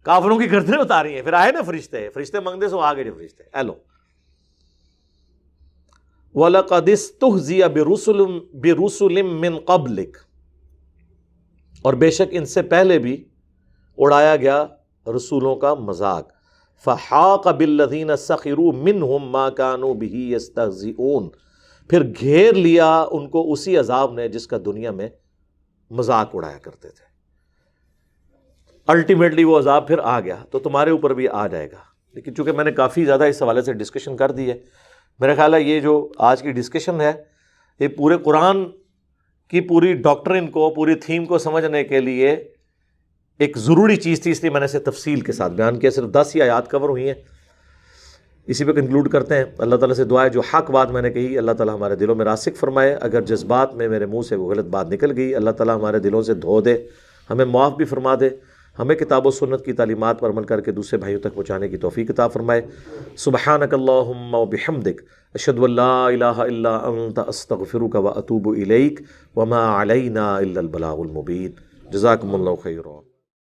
کافروں کی گردنیں اتاری ہیں. پھر آئے نا فرشتے منگتے سو آگے جو فرشتے ایلو. وَلَقَدِ اسْتُهْزِئَ بِرُسُلٍ مِّن قَبْلِكَ، اور بے شک ان سے پہلے بھی اڑایا گیا رسولوں کا مذاق. فحاق بالذین سخروا منہم ما كانوا به یستہزئون، پھر گھیر لیا ان کو اسی عذاب نے جس کا دنیا میں مذاق اڑایا کرتے تھے. الٹیمیٹلی وہ عذاب پھر آ گیا تو تمہارے اوپر بھی آ جائے گا. لیکن چونکہ میں نے کافی زیادہ اس حوالے سے ڈسکشن کر دی ہے، میرا خیال ہے یہ جو آج کی ڈسکشن ہے یہ پورے قرآن کی پوری ڈاکٹرن کو، پوری تھیم کو سمجھنے کے لیے ایک ضروری چیز تھی، اس لیے میں نے اسے تفصیل کے ساتھ بیان کیا. صرف 10 ہی آیات کور ہوئی ہیں، اسی پہ کنکلوڈ کرتے ہیں. اللہ تعالیٰ سے دعا ہے جو حق بات میں نے کہی اللہ تعالیٰ ہمارے دلوں میں راسخ فرمائے. اگر جذبات میں میرے منہ سے وہ غلط بات نکل گئی اللہ تعالیٰ ہمارے دلوں سے دھو دے، ہمیں معاف بھی فرما دے، ہمیں کتاب و سنت کی تعلیمات پر عمل کر کے دوسرے بھائیوں تک پہنچانے کی توفیق عطا فرمائے. سبحانک اللہم و بحمدک اشہد ان لا الہ الا انت استغفرک و اتوب الیک وما علینا الا البلاغ المبین. جزاکم اللہ خیرا.